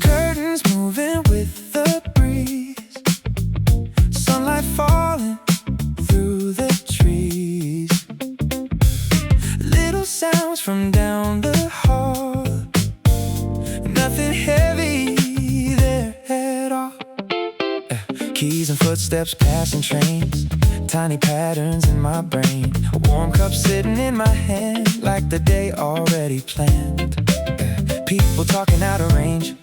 Curtains moving with the breeze, sunlight falling through the trees. Little sounds from down the hall, nothing heavy there at all. Keys and footsteps passing trains, tiny patterns in my brain. A warm cup sitting in my hand, like the day already planned. People talking out of range,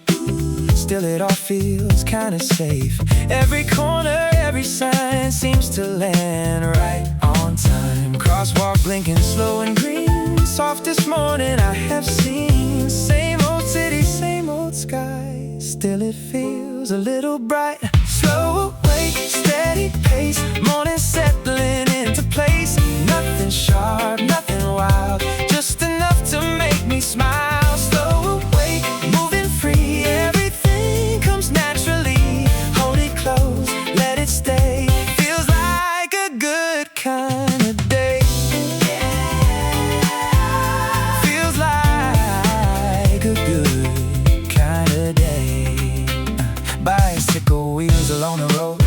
still it all feels kinda safe. Every corner, every sign seems to land right on time. Crosswalk blinking slow and green, softest morning I have seen. Same old city, same old sky, still it feels a little bright. Slow awake, steady pace, morning settling into place. Nothing sharp, nothing wild, just enough to make me smile. Slow awake, moving free, everything comes naturally. Hold it close, let it stay, feels like a good kind of day. Feels like a good kind of day. Bicycle wheels along the road,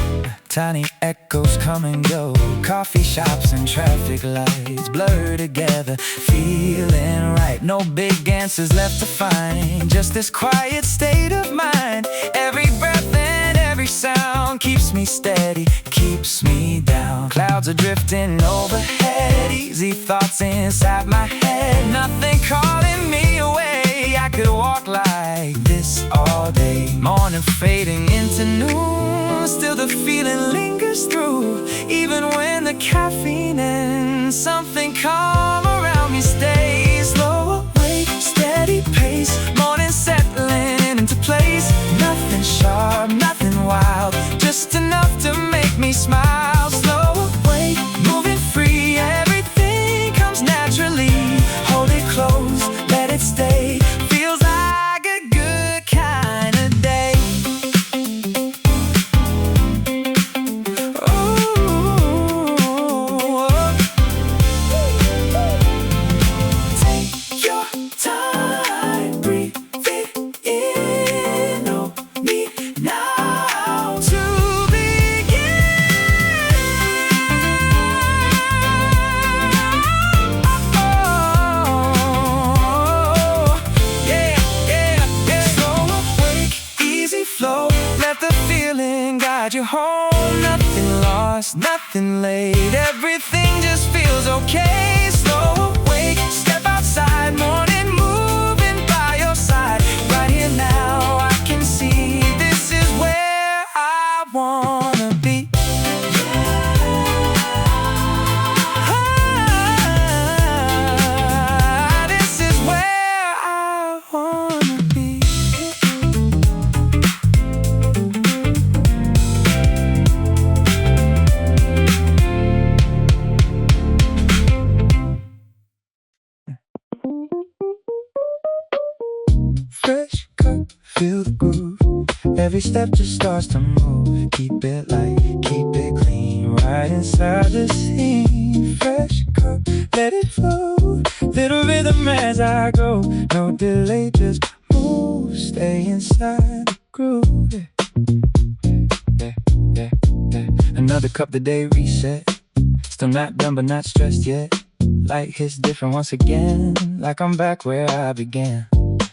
tiny echoes come and go. Coffee shops and traffic lights blur together, feeling right. No big answers left to find, just this quiet state of mind. Every breath and every sound keeps me steady, keeps me down. Clouds are drifting overhead, easy thoughts inside my head. Nothing calling me away, I could walk like this all day. Morning fading into noon, still the feeling lingers through. Even when the caffeine ends, something calm around me stays. Slow awake, steady pace, morning settling into place. Nothing sharp, nothing wild, just enough to make me smile. Slow awake, moving free, everything comes naturally. Hold it close, let it stay, feels like a good kind of day. Ooh, everything just feels okay. Slow awake, step outside, morning moving by your side. Right here now, I can see this is where I wanna be. This is where I wanna be. Fresh cut, feel the groove. Every step just starts to move. Keep it light, keep it clean. Right inside the scene. Fresh cut, let it flow. Little rhythm as I go. No delay, just move. Stay inside the groove. Another cup, the day reset. Still not done but not stressed yet. Light hits different once again. Like I'm back where I began.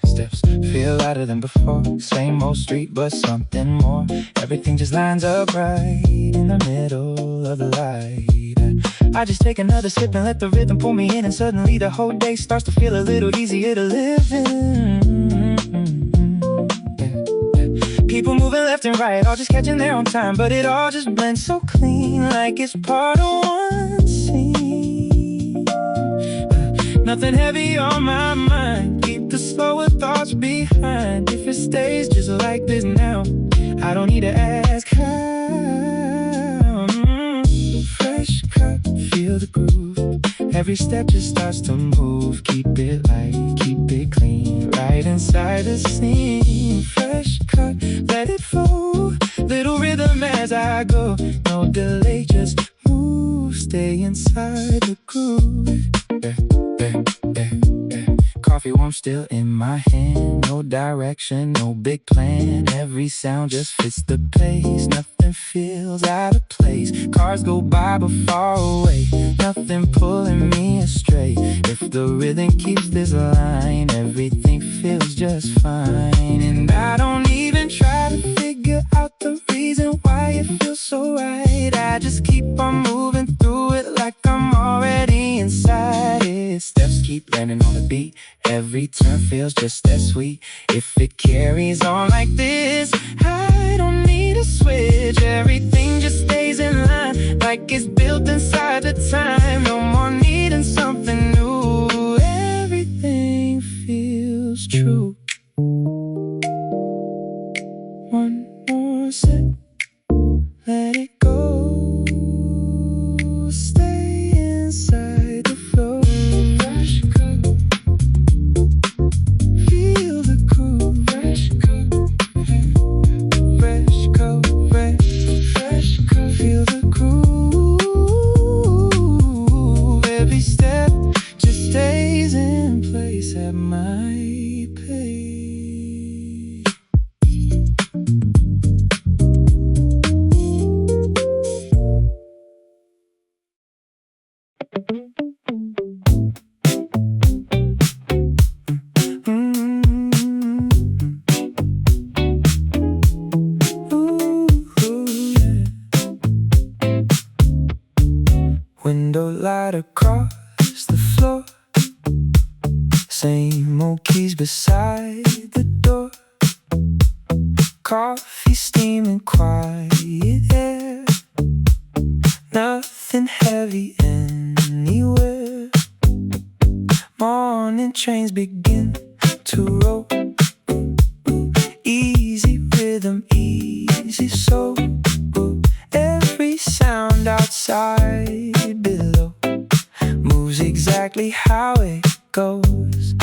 Steps feel lighter than before. Same old street but something more. Everything just lines up right in the middle of the light. I just take another sip and let the rhythm pull me in. And suddenly the whole day starts to feel a little easier to live in. People moving left and right, all just catching their own time. But it all just blends so clean, like it's part of one scene. Nothing heavy on my mind. Keep the slower thoughts behind. If it stays just like this now, I don't need to ask how. Fresh cut, feel the groove. Every step just starts to move. Keep it light, keep it clean. Right inside the scene. Fresh cut, let it flow. Little rhythm as I go. No delay, just move. Stay inside the groove. Coffee warm still in my hand. No direction, no big plan. Every sound just fits the pace. Nothing feels out of place. Cars go by but far away. Nothing pulling me astray. If the rhythm keeps this line, everything feels just fine. And I don't even try to figure out the reason why it feels so right. I just keep on moving through it like I'm already inside it. Steps keep landing on the beat. Every turn feels just as sweet. If it carries on like this, I don't need a switch. Everything just stays in line, like it's built inside the time. No more needing something new. Everything feels true. One more sip, let it go. Stay inside the flow. Fresh cut, feel the groove. Fresh cut, fresh cut, fresh cut, feel the groove. Every step just stays in place at my pace. Window light across the floor. Same old keys beside the door. Coffee steaming, quiet air. Nothing heavy anywhere. Morning trains begin to roll. Easy rhythm, easy soul. Every sound outside below moves exactly how it goes.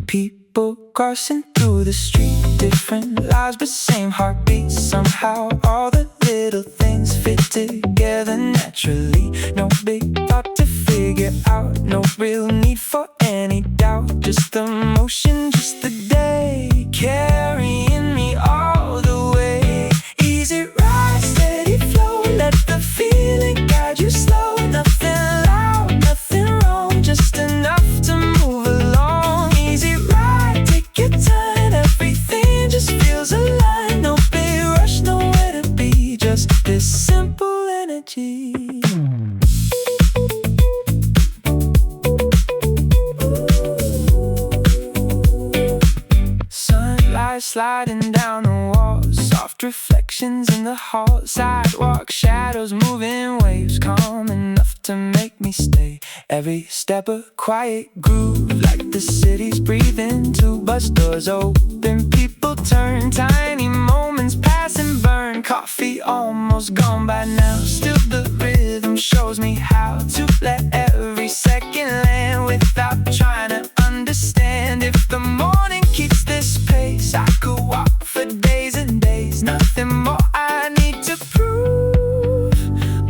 People crossing through the street, different lives but same heartbeat. Somehow all the little things fit together naturally. No big thought to figure out, no real need for any doubt. Just the motion, just the day, carrying me all the way. Easy ride, steady flow, let the feeling guide you slow. Nothing loud, nothing wrong, just enough to move along. Easy ride, take your time, everything just feels aligned. No big rush, nowhere to be, just this simple energy. Sunlight sliding down the walls, soft reflections in the hall, sidewalk shadows moving, waves calm enough to make me stay. Every step a quiet groove, like the city's breathing. Two bus doors open, people turn, tiny moments pass and burn. Coffee almost gone by now, still the rhythm shows me how to let every second land without trying to understand. If the morning keeps this pace, I could walk for days and days. Nothing more I need to prove,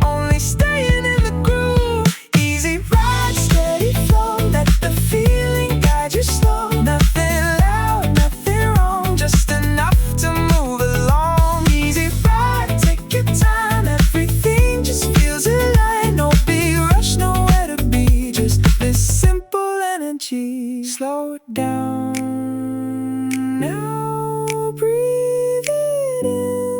only staying in the groove. Easy ride, steady flow, let the feeling guide you slow. Nothing loud, nothing wrong, just enough to move along. Easy ride, take your time, everything just feels aligned. No big rush, nowhere to be, just this simple energy. Slow it down now, breathe it in.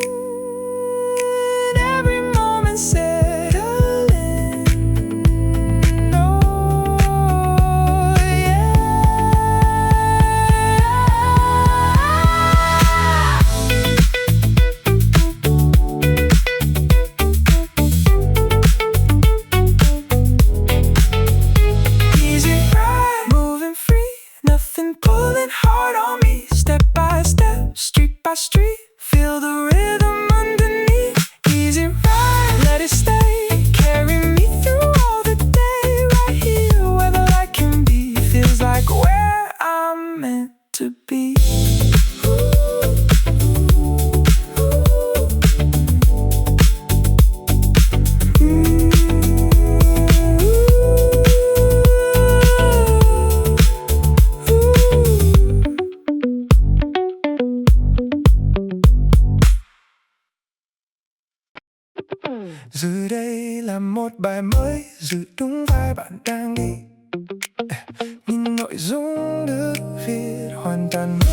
Every moment settle in. Oh, yeah. Easy ride, moving free, nothing pulling hard on me. Step by step, street by street, feel the rhythm underneath. Easy ride, let it stay, carry me through all the day. Right here where the light can be, feels like where I'm meant to be. Giờ đây là một bài mới, giữ đúng vai bạn đang đi. Nhưng nội dung được viết hoàn toàn mới.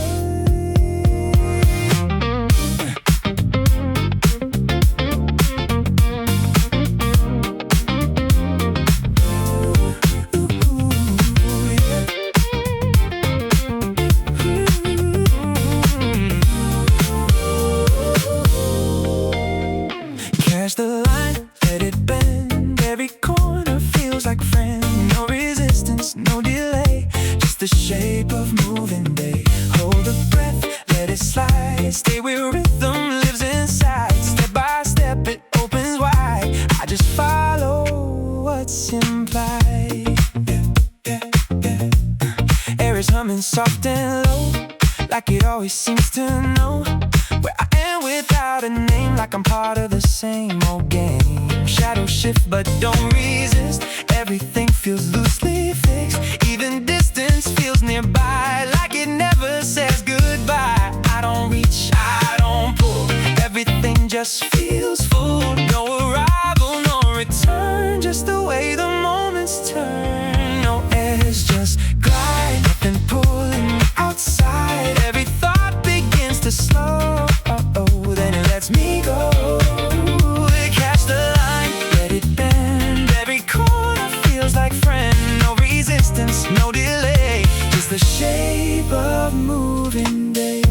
Catch the line, let it bend. Every corner feels like friend. No resistance, no delay, just the shape of moving day. Hold the breath, let it slide. Stay where rhythm lives inside. Step by step, it opens wide. I just follow what's implied. Air is humming soft and low, like it always seems to know where I am without a name, like I'm part of the same old game. Shadow shift but don't resist, everything feels loosely fixed. Even distance feels nearby, like it never says goodbye. I don't reach, I don't pull, everything just feels full. No arrival, no return, just the way the moments turn. No edge, just glide, nothing pulling me outside. Every thought begins to slow, then it lets me go. Catch the line, let it bend. Every corner feels like friend. No resistance, no delay, just the shape of moving day.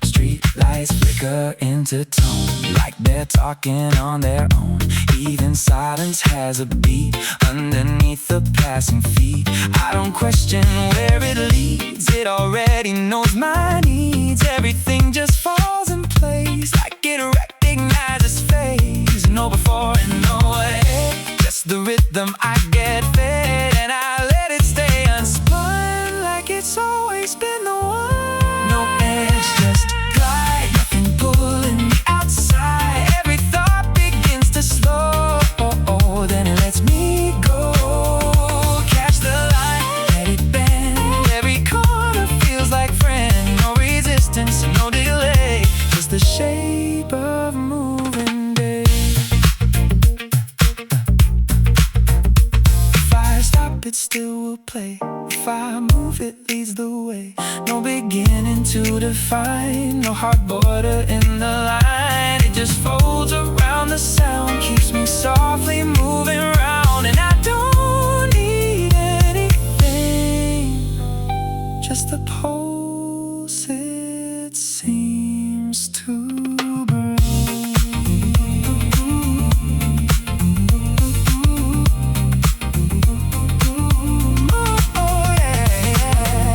Street lights flicker into tone, like they're talking on their own. Even silence has a beat underneath the passing feet. I don't question where it leads, it already knows my needs. Everything just falls in place, like it recognizes phase. No before and no ahead, just the rhythm I get fed, and I let it stay unspun, like it's always been the one. No edge, just glide, nothing pulling me outside. Every thought begins to slow, then it lets me go. Catch the line, let it bend. Every corner feels like friend. No resistance, no delay, just the shape of moving day. If I stop, it still will play. If I move, it leads the way. No beginning to define, no hard border in the line. It just folds around sound, the sound keeps me softly moving around. And I don't need anything, just the pulse it seems to bring. Oh, yeah.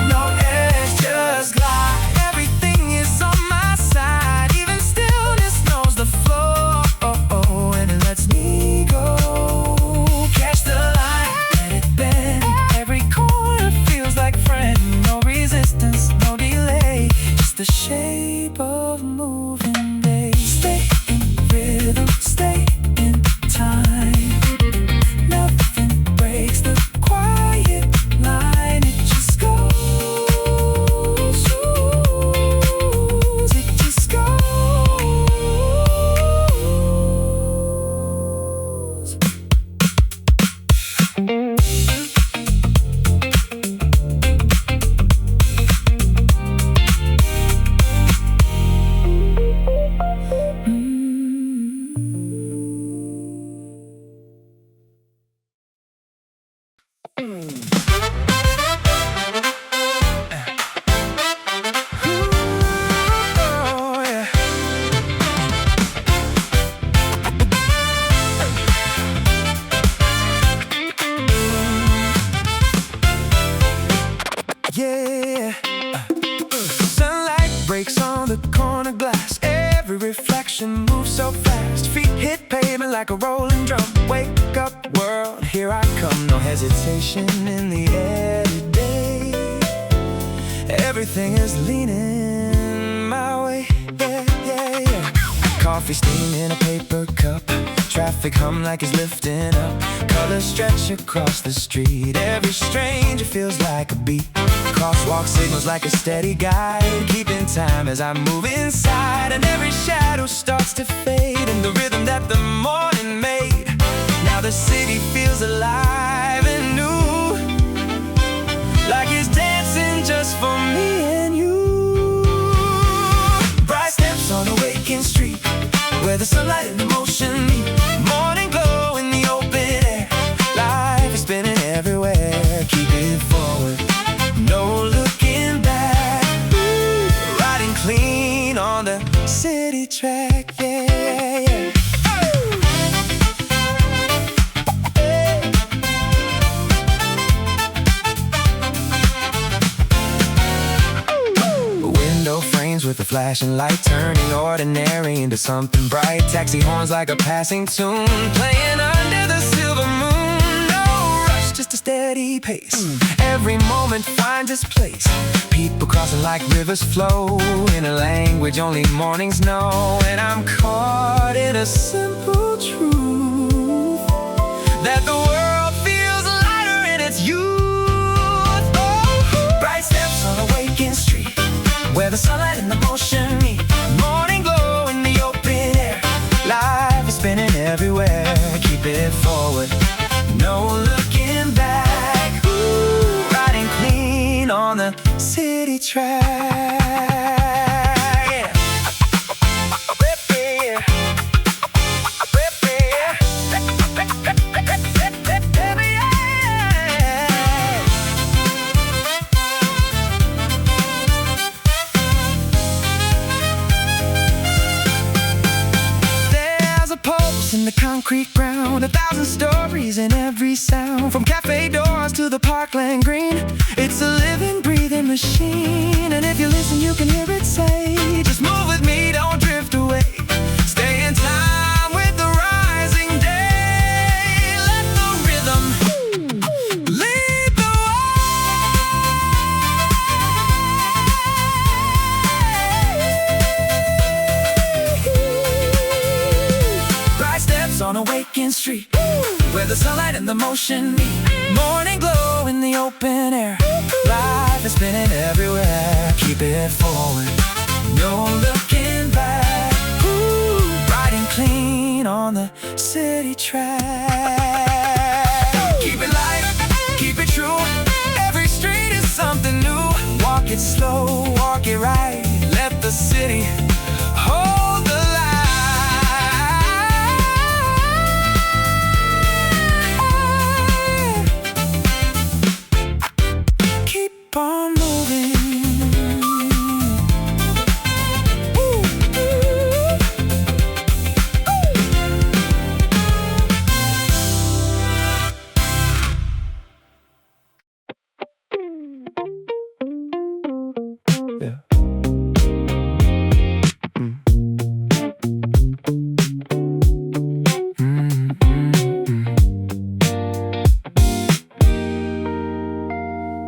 No edge, just glide. Everything is on my side. Even stillness knows the flow, and it lets me go. Catch the light, let it bend. Every corner feels like friend. No resistance, no delay, just the shape of moving days. Stay in rhythm, stay in time. Nothing breaks the quiet line. It just goes, it just goes. Oh, yeah. Yeah. Sunlight breaks on the corner glass. Every reflection moves so fast. Feet hit pavement like a rolling drum. Wake up world, here I come. No hesitation in the air today. Everything is leaning my way. Yeah, yeah, yeah. Coffee steam in a paper cup. Traffic hum like it's lifting up. Colors stretch across the street. Every stranger feels like a beat. Crosswalk signals like a steady guide, keeping time as I move inside. And every shadow starts to fade in the rhythm that the morning made. Now the city feels alive and new, like it's dancing just for me and you. Bright steps on a waking street, where the sunlight and emotion meet. Morning glow in the open air. Life is spinning everywhere. Keep it forward, no looking back. Riding clean on the city track. Yeah, yeah, yeah. Window frames with a flashing light, turning ordinary into something bright. Taxi horns like a passing tune, playing under the silver moon. No rush, just a steady pace. Every moment finds its place. People crossing like rivers flow in a language only mornings know. And I'm caught in a simple truth, that the world feels lighter in its youth. Oh, bright steps on a waking street, where the sunlight and the motion meet. Morning glow in the open air. Life is spinning everywhere. Keep it forward, no looking back. Ooh, riding clean on the city track. Yeah. In the concrete ground, 1,000 stories in every sound. From cafe doors to the parkland green, it's a living, breathing machine. And if you listen, you can hear it say, just move with me, don't drift away. Stay in time with the rising day. Let the rhythm lead the way. Bright steps on a waking street, where the sunlight and the motion meet. Morning glow in the open air. Life is spinning everywhere. Keep it forward, no looking back. Ooh, riding clean on the city track. Keep it light, keep it true. Every street is something new. Walk it slow, walk it right. Let the city hold the light. Keep on moving.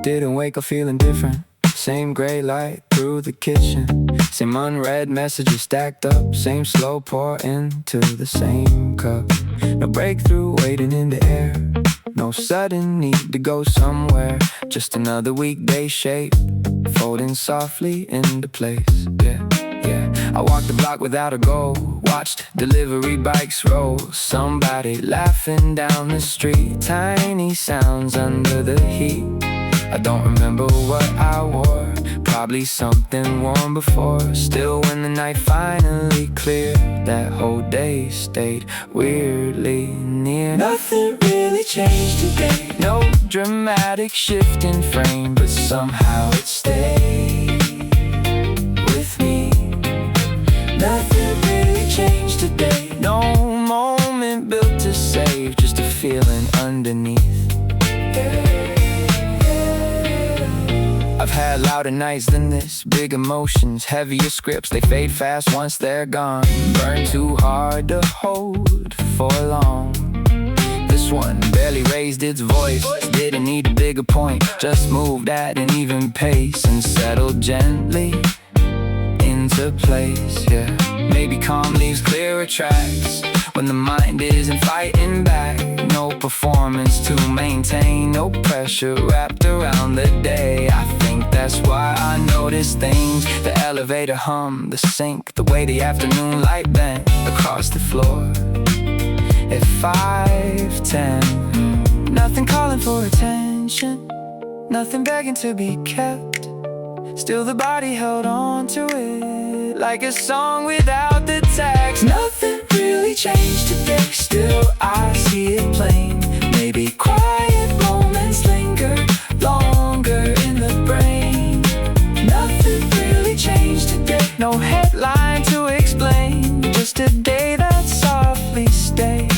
Didn't wake up feeling different. Same gray light through the kitchen. Same unread messages stacked up. Same slow pour into the same cup. No breakthrough waiting in the air. No sudden need to go somewhere. Just another weekday shape folding softly into place. Yeah. I walked the block without a goal. Watched delivery bikes roll. Somebody laughing down the street. Tiny sounds under the heat. I don't remember what I wore. Probably something worn before. Still when the night finally cleared, that whole day stayed weirdly near. Nothing really changed today. No dramatic shift in frame, but somehow it stayed with me. Nothing really changed today. No moment built to save, just a feeling underneath. I've had louder nights than this. Big emotions, heavier scripts. They fade fast once they're gone. Burn too hard to hold for long. This one barely raised its voice. Didn't need a bigger point. Just moved at an even pace and settled gently into place. Yeah, maybe calm leaves clearer tracks when the mind isn't fighting back. No performance to maintain, no pressure wrapped around the day. I think that's why I notice things. The elevator hum, the sink, the way the afternoon light bent across the floor. At 5:10, nothing calling for attention, nothing begging to be kept. Still the body held on to it like a song without the text. Nothing really changed today. Still I see it plain. Maybe quiet moments linger longer in the brain. Nothing really changed today. No headline to explain. Just a day that softly stayed.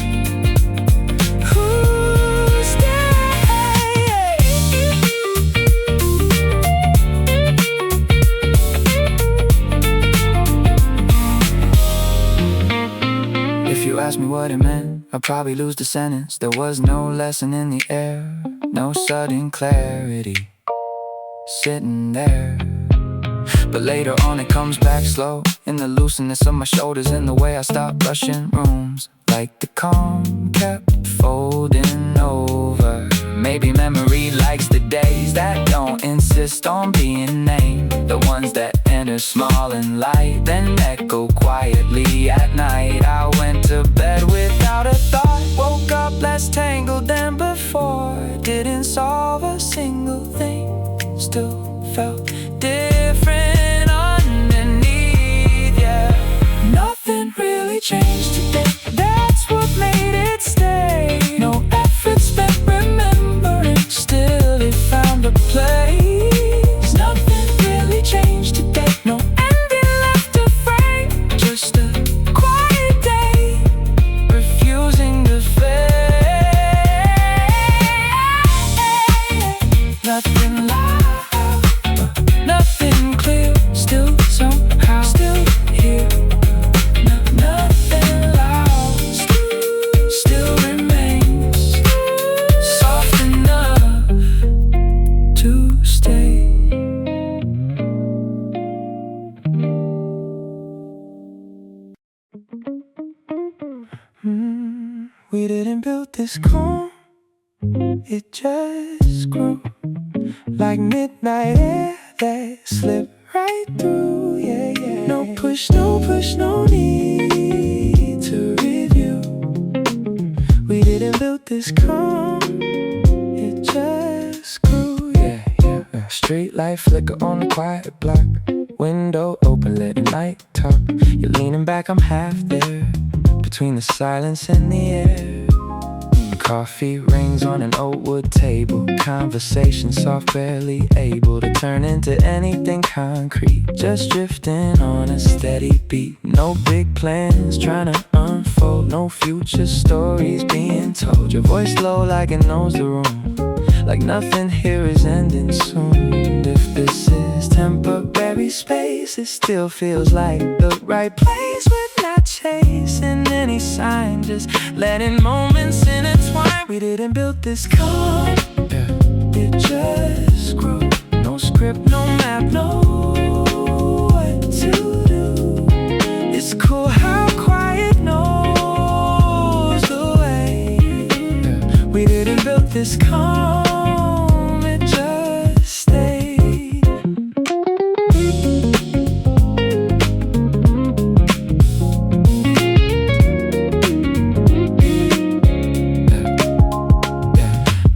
Ask me what it meant, I'd probably lose the sentence. There was no lesson in the air, no sudden clarity sitting there. But later on it comes back slow, in the looseness of my shoulders, in the way I stopped rushing rooms. Like the calm kept folding over. Maybe memory likes the days that don't insist on being named. The ones that enter small and light, then echo quietly at night. I went to bed without a thought, woke up less tangled than before. Didn't solve a single thing, still felt different underneath, yeah. Nothing really changed today, that's what made it stay. No effort spent remembering, still it found a place. Nothing really changed today, no ending left to frame. Just a quiet day, refusing to fade. Nothing loud, nothing clear, still somehow, still here. Nothing loud, still remains soft enough to stay. We didn't build this calm, it just grew like midnight air that slipped right through, yeah. No push, no need to review. We didn't build this calm, it just grew, yeah. Street light flicker on the quiet block. Window open, letting night talk. You're leaning back, I'm half there, between the silence and the air. Coffee rings on an old wood table. Conversation soft, barely able to turn into anything concrete. Just drifting on a steady beat. No big plans trying to unfold. No future stories being told. Your voice low like it knows the room, like nothing here is ending soon. If this is temporary space, it still feels like the right place. We're not chasing any sign, just letting moments intertwine. We didn't build this calm, it just grew. No script, no map, no what to do. It's cool how quiet knows the way. We didn't build this calm, it just stayed.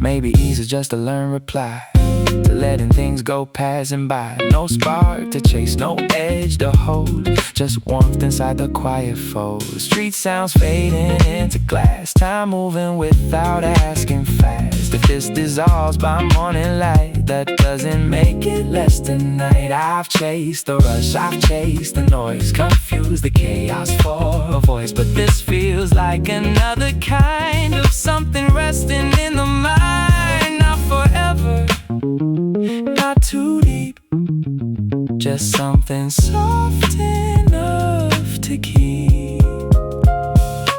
Maybe easy just to learn reply, to letting things go passing by. No spark to chase, no edge to hold, just warmth inside the quiet fold. Street sounds fading into glass, time moving without asking fast. If this dissolves by morning light, that doesn't make it less than night. I've chased the rush, I've chased the noise, confused the chaos for a voice. But this feels like another kind of something resting in the mind. Not forever, not too deep, just something soft enough to keep.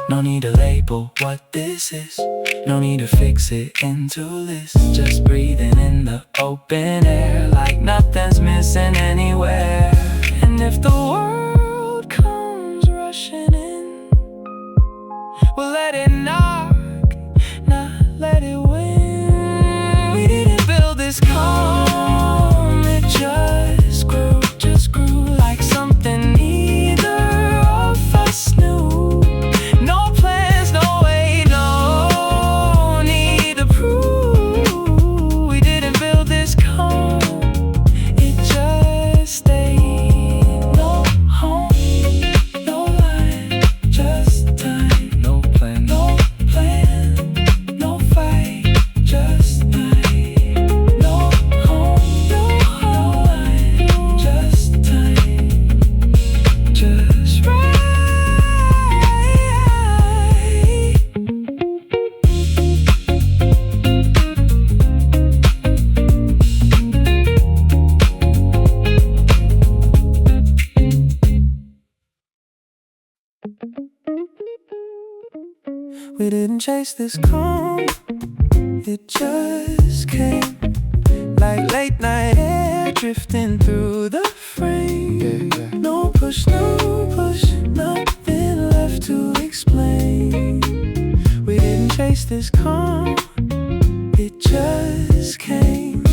No need to label what this is, no need to fix it into this. Just breathing in the open air, like nothing's missing anywhere. And if the world comes rushing in, we'll let it knock, not let it win. We didn't build this calm, it just grew like something neither of us knew. No plans, no way, no need to prove. We didn't build this calm, it just stayed. No home, no line, just time. No plan, no fight, just night. No home, no line, just time, just right. We didn't chase this calm, it just came. Like late night air drifting through the frame. No push, nothing left to explain. We didn't chase this calm, it just came.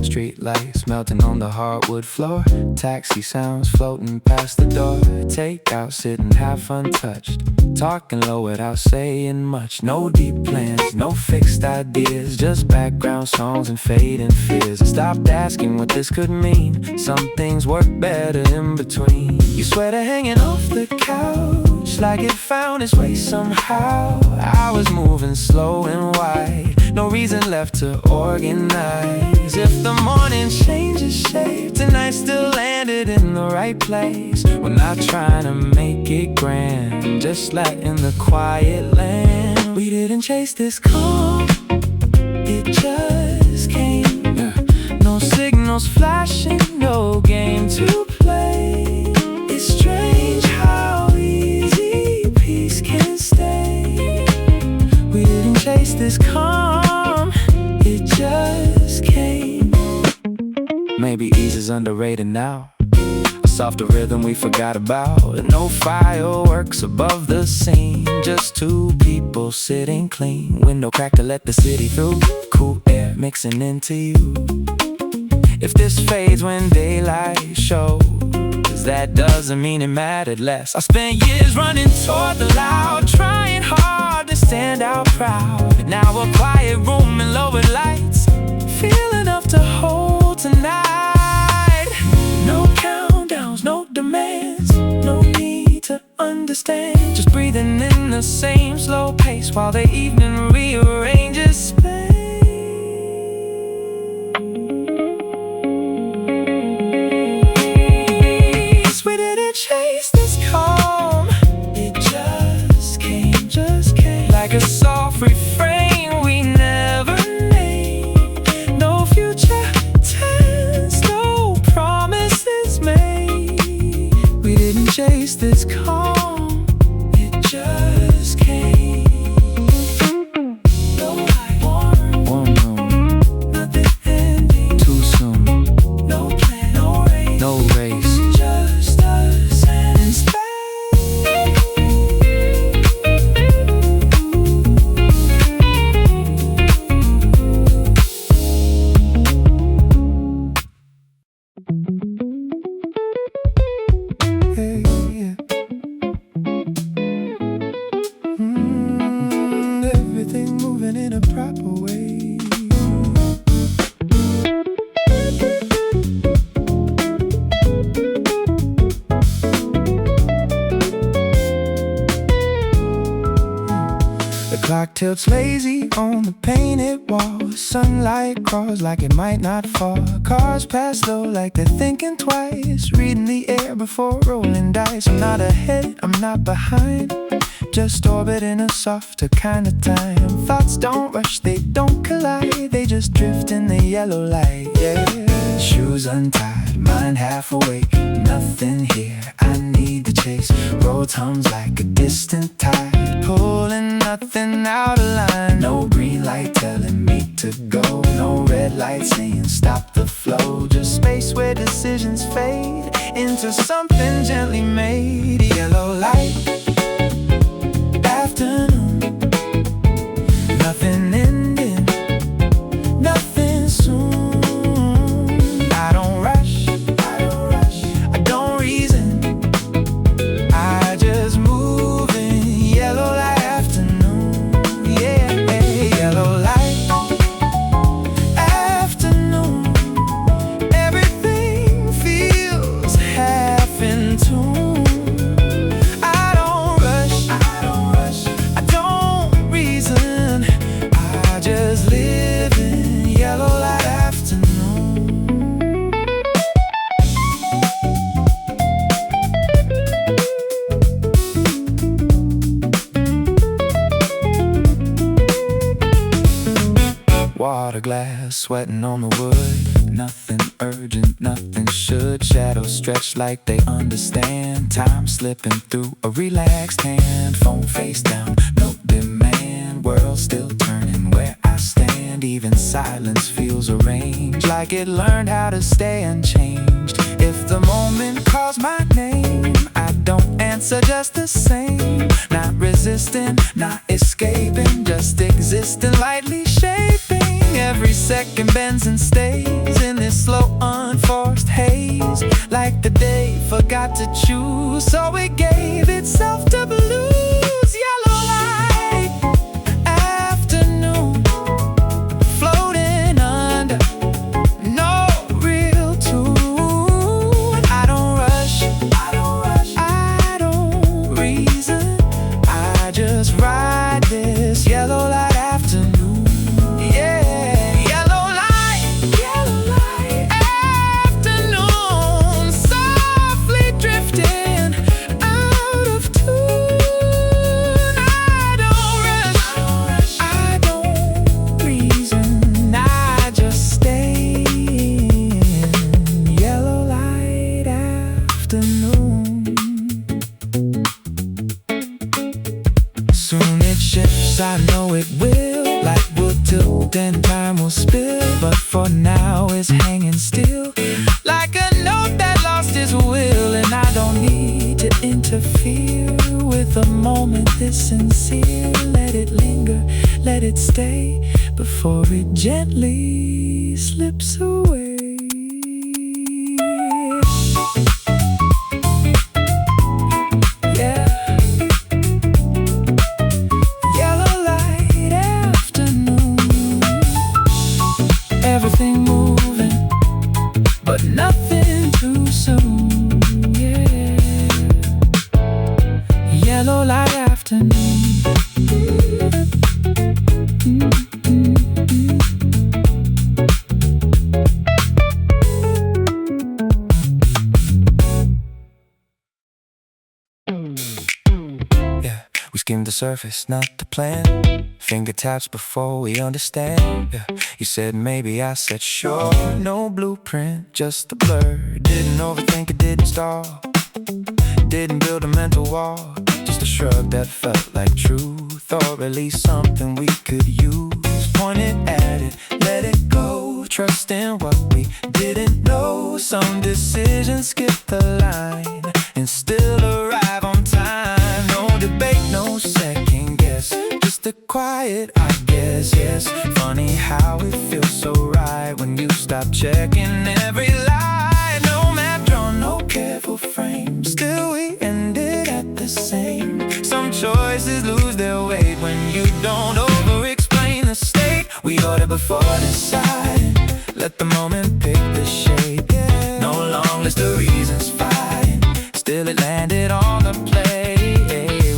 Street lights melting on the hardwood floor, taxi sounds floating past the door. Takeout sitting half untouched, talking low without saying much. No deep plans, no fixed ideas, just background songs and fading fears. I stopped asking what this could mean, some things work better in between. You swear to hanging off the couch, like it found its way somehow. I was moving slow and wide, no reason left to organize. If the morning changes shape, tonight still landed in the right place. We're not trying to make it grand, just letting the quiet land. We didn't chase this calm, it just came. No signals flashing, no game to play. It's strange how easy peace can stay. We didn't chase this calm, it just came. Maybe ease is underrated now, a softer rhythm we forgot about. No fireworks above the scene, just two people sitting clean. Window cracked to let the city through, cool air mixing into you. If this fades when daylight shows, that doesn't mean it mattered less. I spent years running toward the loud, trying hard to stand out proud. Now a quiet room and lowered lights feel enough to hold tonight. No countdowns, no demands, no need to understand. Just breathing in the same slow pace while the evening rearranges space. We didn't chase this calm, it just came like a soft refrain we never named. No future tense, no promises made. We didn't chase this calm, it just came. No high warm, nothing ending too soon. No plan, no race, no race. Just us and space. Hey, yeah. Everything moving in a proper way. The clock tilts lazy on the painted walls. Sunlight crawls like it might not fall. Cars pass slow like they're thinking twice. Reading the air before rolling dice. I'm not ahead, I'm not behind. Just orbiting a softer kind of time. Thoughts don't rush, they don't collide. They just drift in the yellow light, yeah. Shoes untied, mind half awake. Nothing here, I need to chase. Road hums like a distant tide. Pulling nothing out of line. No green light telling me to go. No red light saying stop the flow. Just space where decisions fade into something gently made. Yellow light, afternoon, nothing ending, nothing soon. I don't rush, I don't reason, I just move in. Yellow light, afternoon, yeah. Yellow light, afternoon, everything feels half in tune. I don't rush, I don't reason, I just live in. Yellow light, afternoon. Water glass, sweating on the wood. Nothing urgent, nothing should. Shadows stretch like they understand. Time slipping through a relaxed hand. Phone face down, no demand. World still turning where I stand. Even silence feels arranged, like it learned how to stay unchanged. If the moment calls my name, I don't answer just the same. Not resisting, not escaping, just existing, lightly shaping. Every second bends and stays in this slow unforced haze. Like the day forgot to choose, so it gave itself to blues. Yellow light, afternoon, floating under no real tune. I don't rush, I don't reason, I just ride this yellow light, afternoon, yeah. Yellow light, afternoon, softly drifting out of tune. I don't rush, I don't reason, I just stay in. Yellow light, afternoon. Soon it shifts, I know it will. Light will tilt and time will spill. But for now it's hanging still, like a note that lost its will. And I don't need to interfere with a moment this sincere. Let it linger, let it stay, before it gently slips away. Everything moves skim the surface, not the plan. Finger taps before we understand. Yeah. You said maybe, I said sure. No blueprint, just a blur. Didn't overthink it, didn't stall. Didn't build a mental wall. Just a shrug that felt like truth, or at least something we could use. Pointed at it, let it go. Trust in what we didn't know. Some decisions skip the line and still arrive on time. No debate, no second guess, just a quiet I guess. Yes, funny how it feels so right when you stop checking every lie. No map drawn, no careful frame, still we ended at the same. Some choices lose their weight when you don't over-explain the state. We order before deciding, let the moment pick the shape. No long list of reasons fighting, still it landed on the plate.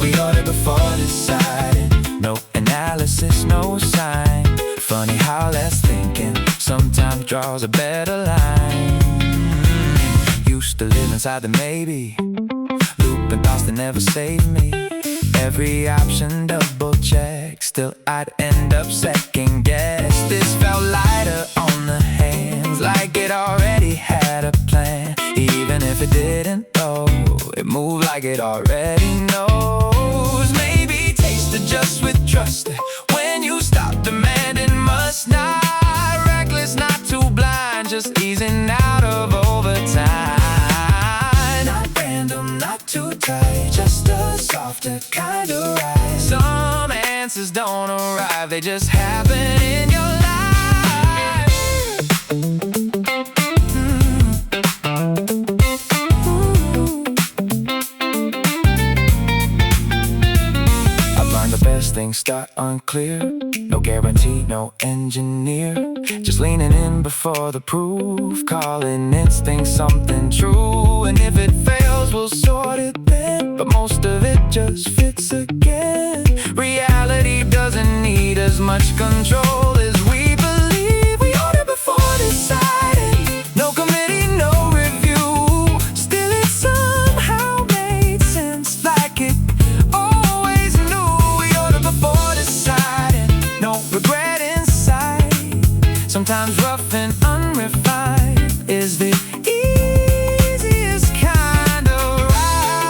We ordered before deciding, no analysis, no sign. Funny how less thinking sometimes draws a better line. Used to live inside the maybe, looping thoughts that never saved me. Every option double check, still I'd end up second guess. This felt lighter on the hands, like it already had a plan. Even if it didn't though, it moved like it already knows. Maybe taste adjust with trust when you stop demanding must not. Reckless, not too blind, just easing out of overtime. Not random, not too tight, just a softer kind of ride. Some answers don't arrive, they just happen in your life. Things start unclear, no guarantee, no engineer. Just leaning in before the proof, calling instinct something true. And if it fails, we'll sort it then, but most of it just fits again. Reality doesn't need as much control as we believe. We order before deciding, no committee, no review. Still it somehow made sense, like it always knew. Before deciding, no regret inside. Sometimes rough and unrefined is the easiest kind of ride.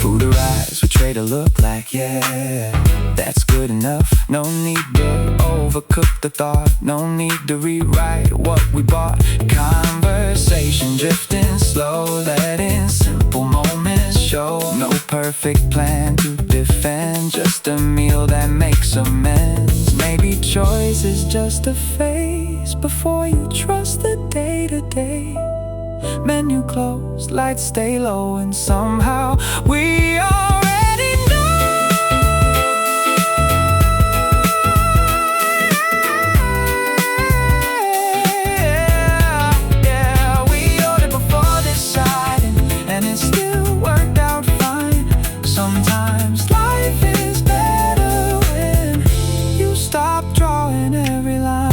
Food arrives, we trade a look like, yeah, that's good enough. No need to overcook the thought, no need to rewrite what we bought. Conversation drifting slow, letting simple moments show. No perfect plan to defend, just a meal that makes amends. Maybe choice is just a phase before you trust the day-to-day. Menu closed, lights stay low, and somehow we already know. Sometimes life is better when you stop drawing every line.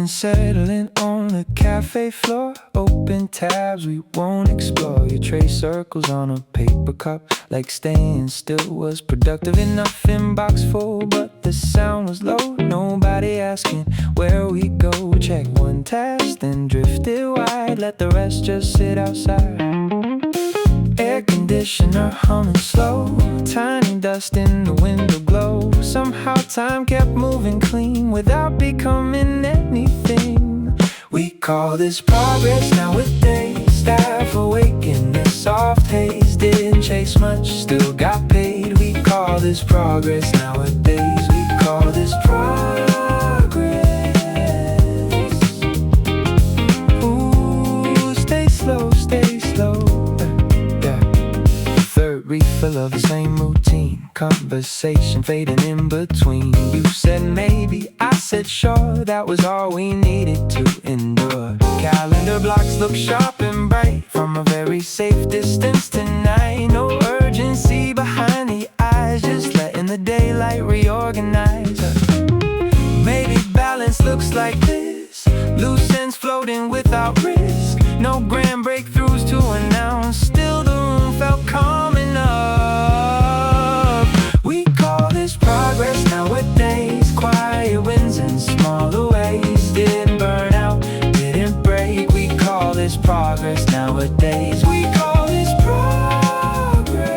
Settling on the cafe floor, open tabs we won't explore. You trace circles on a paper cup, like staying still was productive enough. Inbox full, but the sound was low. Nobody asking where we go. Check one task, then drifted wide. Let the rest just sit outside. Air conditioner humming slow, tiny dust in the window glow. Somehow time kept moving clean without becoming anything. We call this progress nowadays. Staff awake in the soft haze. Didn't chase much, still got paid. We call this progress nowadays. We call this progress. refill of the same routine. Conversation fading in between. You said maybe, I said sure. That was all we needed to endure. Calendar blocks look sharp and bright from a very safe distance tonight. No urgency behind the eyes, just letting the daylight reorganize. Maybe balance looks like this. Loose ends floating without risk. No grand breakthroughs to announce. Still the room felt calm enough. We call this progress nowadays. Quiet wins in smaller ways. Didn't burn out, didn't break. We call this progress nowadays. We call this progress.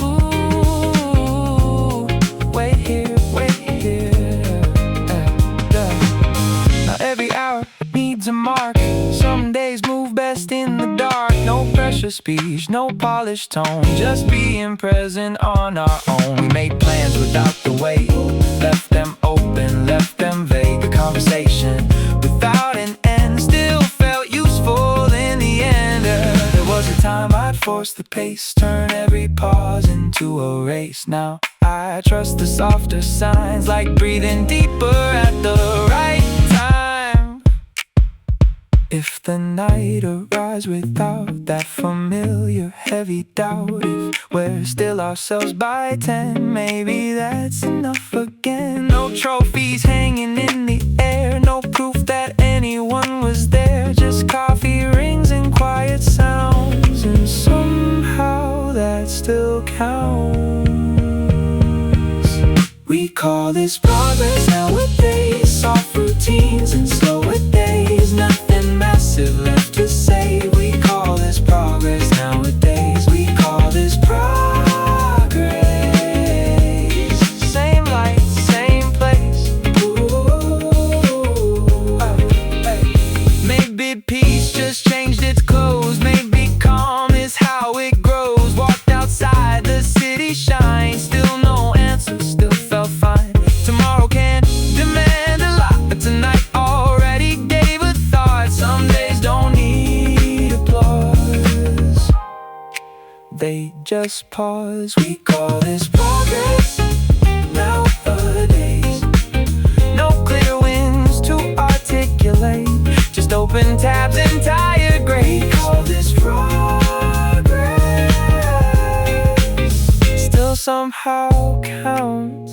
Ooh, wait here, wait here. Now every hour needs a mark. Some days move best in the dark. No pressure speech, no polished tone. Just being present on our own. We made plans without the weight. Left them open, left them vague. The conversation without an end still felt useful in the end. There was a time I'd force the pace, turn every pause into a race. Now I trust the softer signs, like breathing deeper at the right time. If the night arrives without that familiar heavy doubt, if we're still ourselves by 10, maybe that's enough again. No trophies hanging in the air, no proof that anyone was there. Just coffee rings and quiet sounds, and somehow that still counts. We call this progress nowadays. Soft routines and slower days. Nothing massive left to say. We call this progress nowadays. We call this progress. Same light, same place. Ooh, hey. Maybe peace just changed its clothes. Maybe calm is how it grows. Walked outside, the city shines. Still no answer, still felt fine. Tomorrow can't demand a lot, but tonight already gave a thought. Some days don't need applause, they just pause. We call this progress nowadays. No clear wins to articulate, just open tabs and tired grades. We call this progress, still somehow count.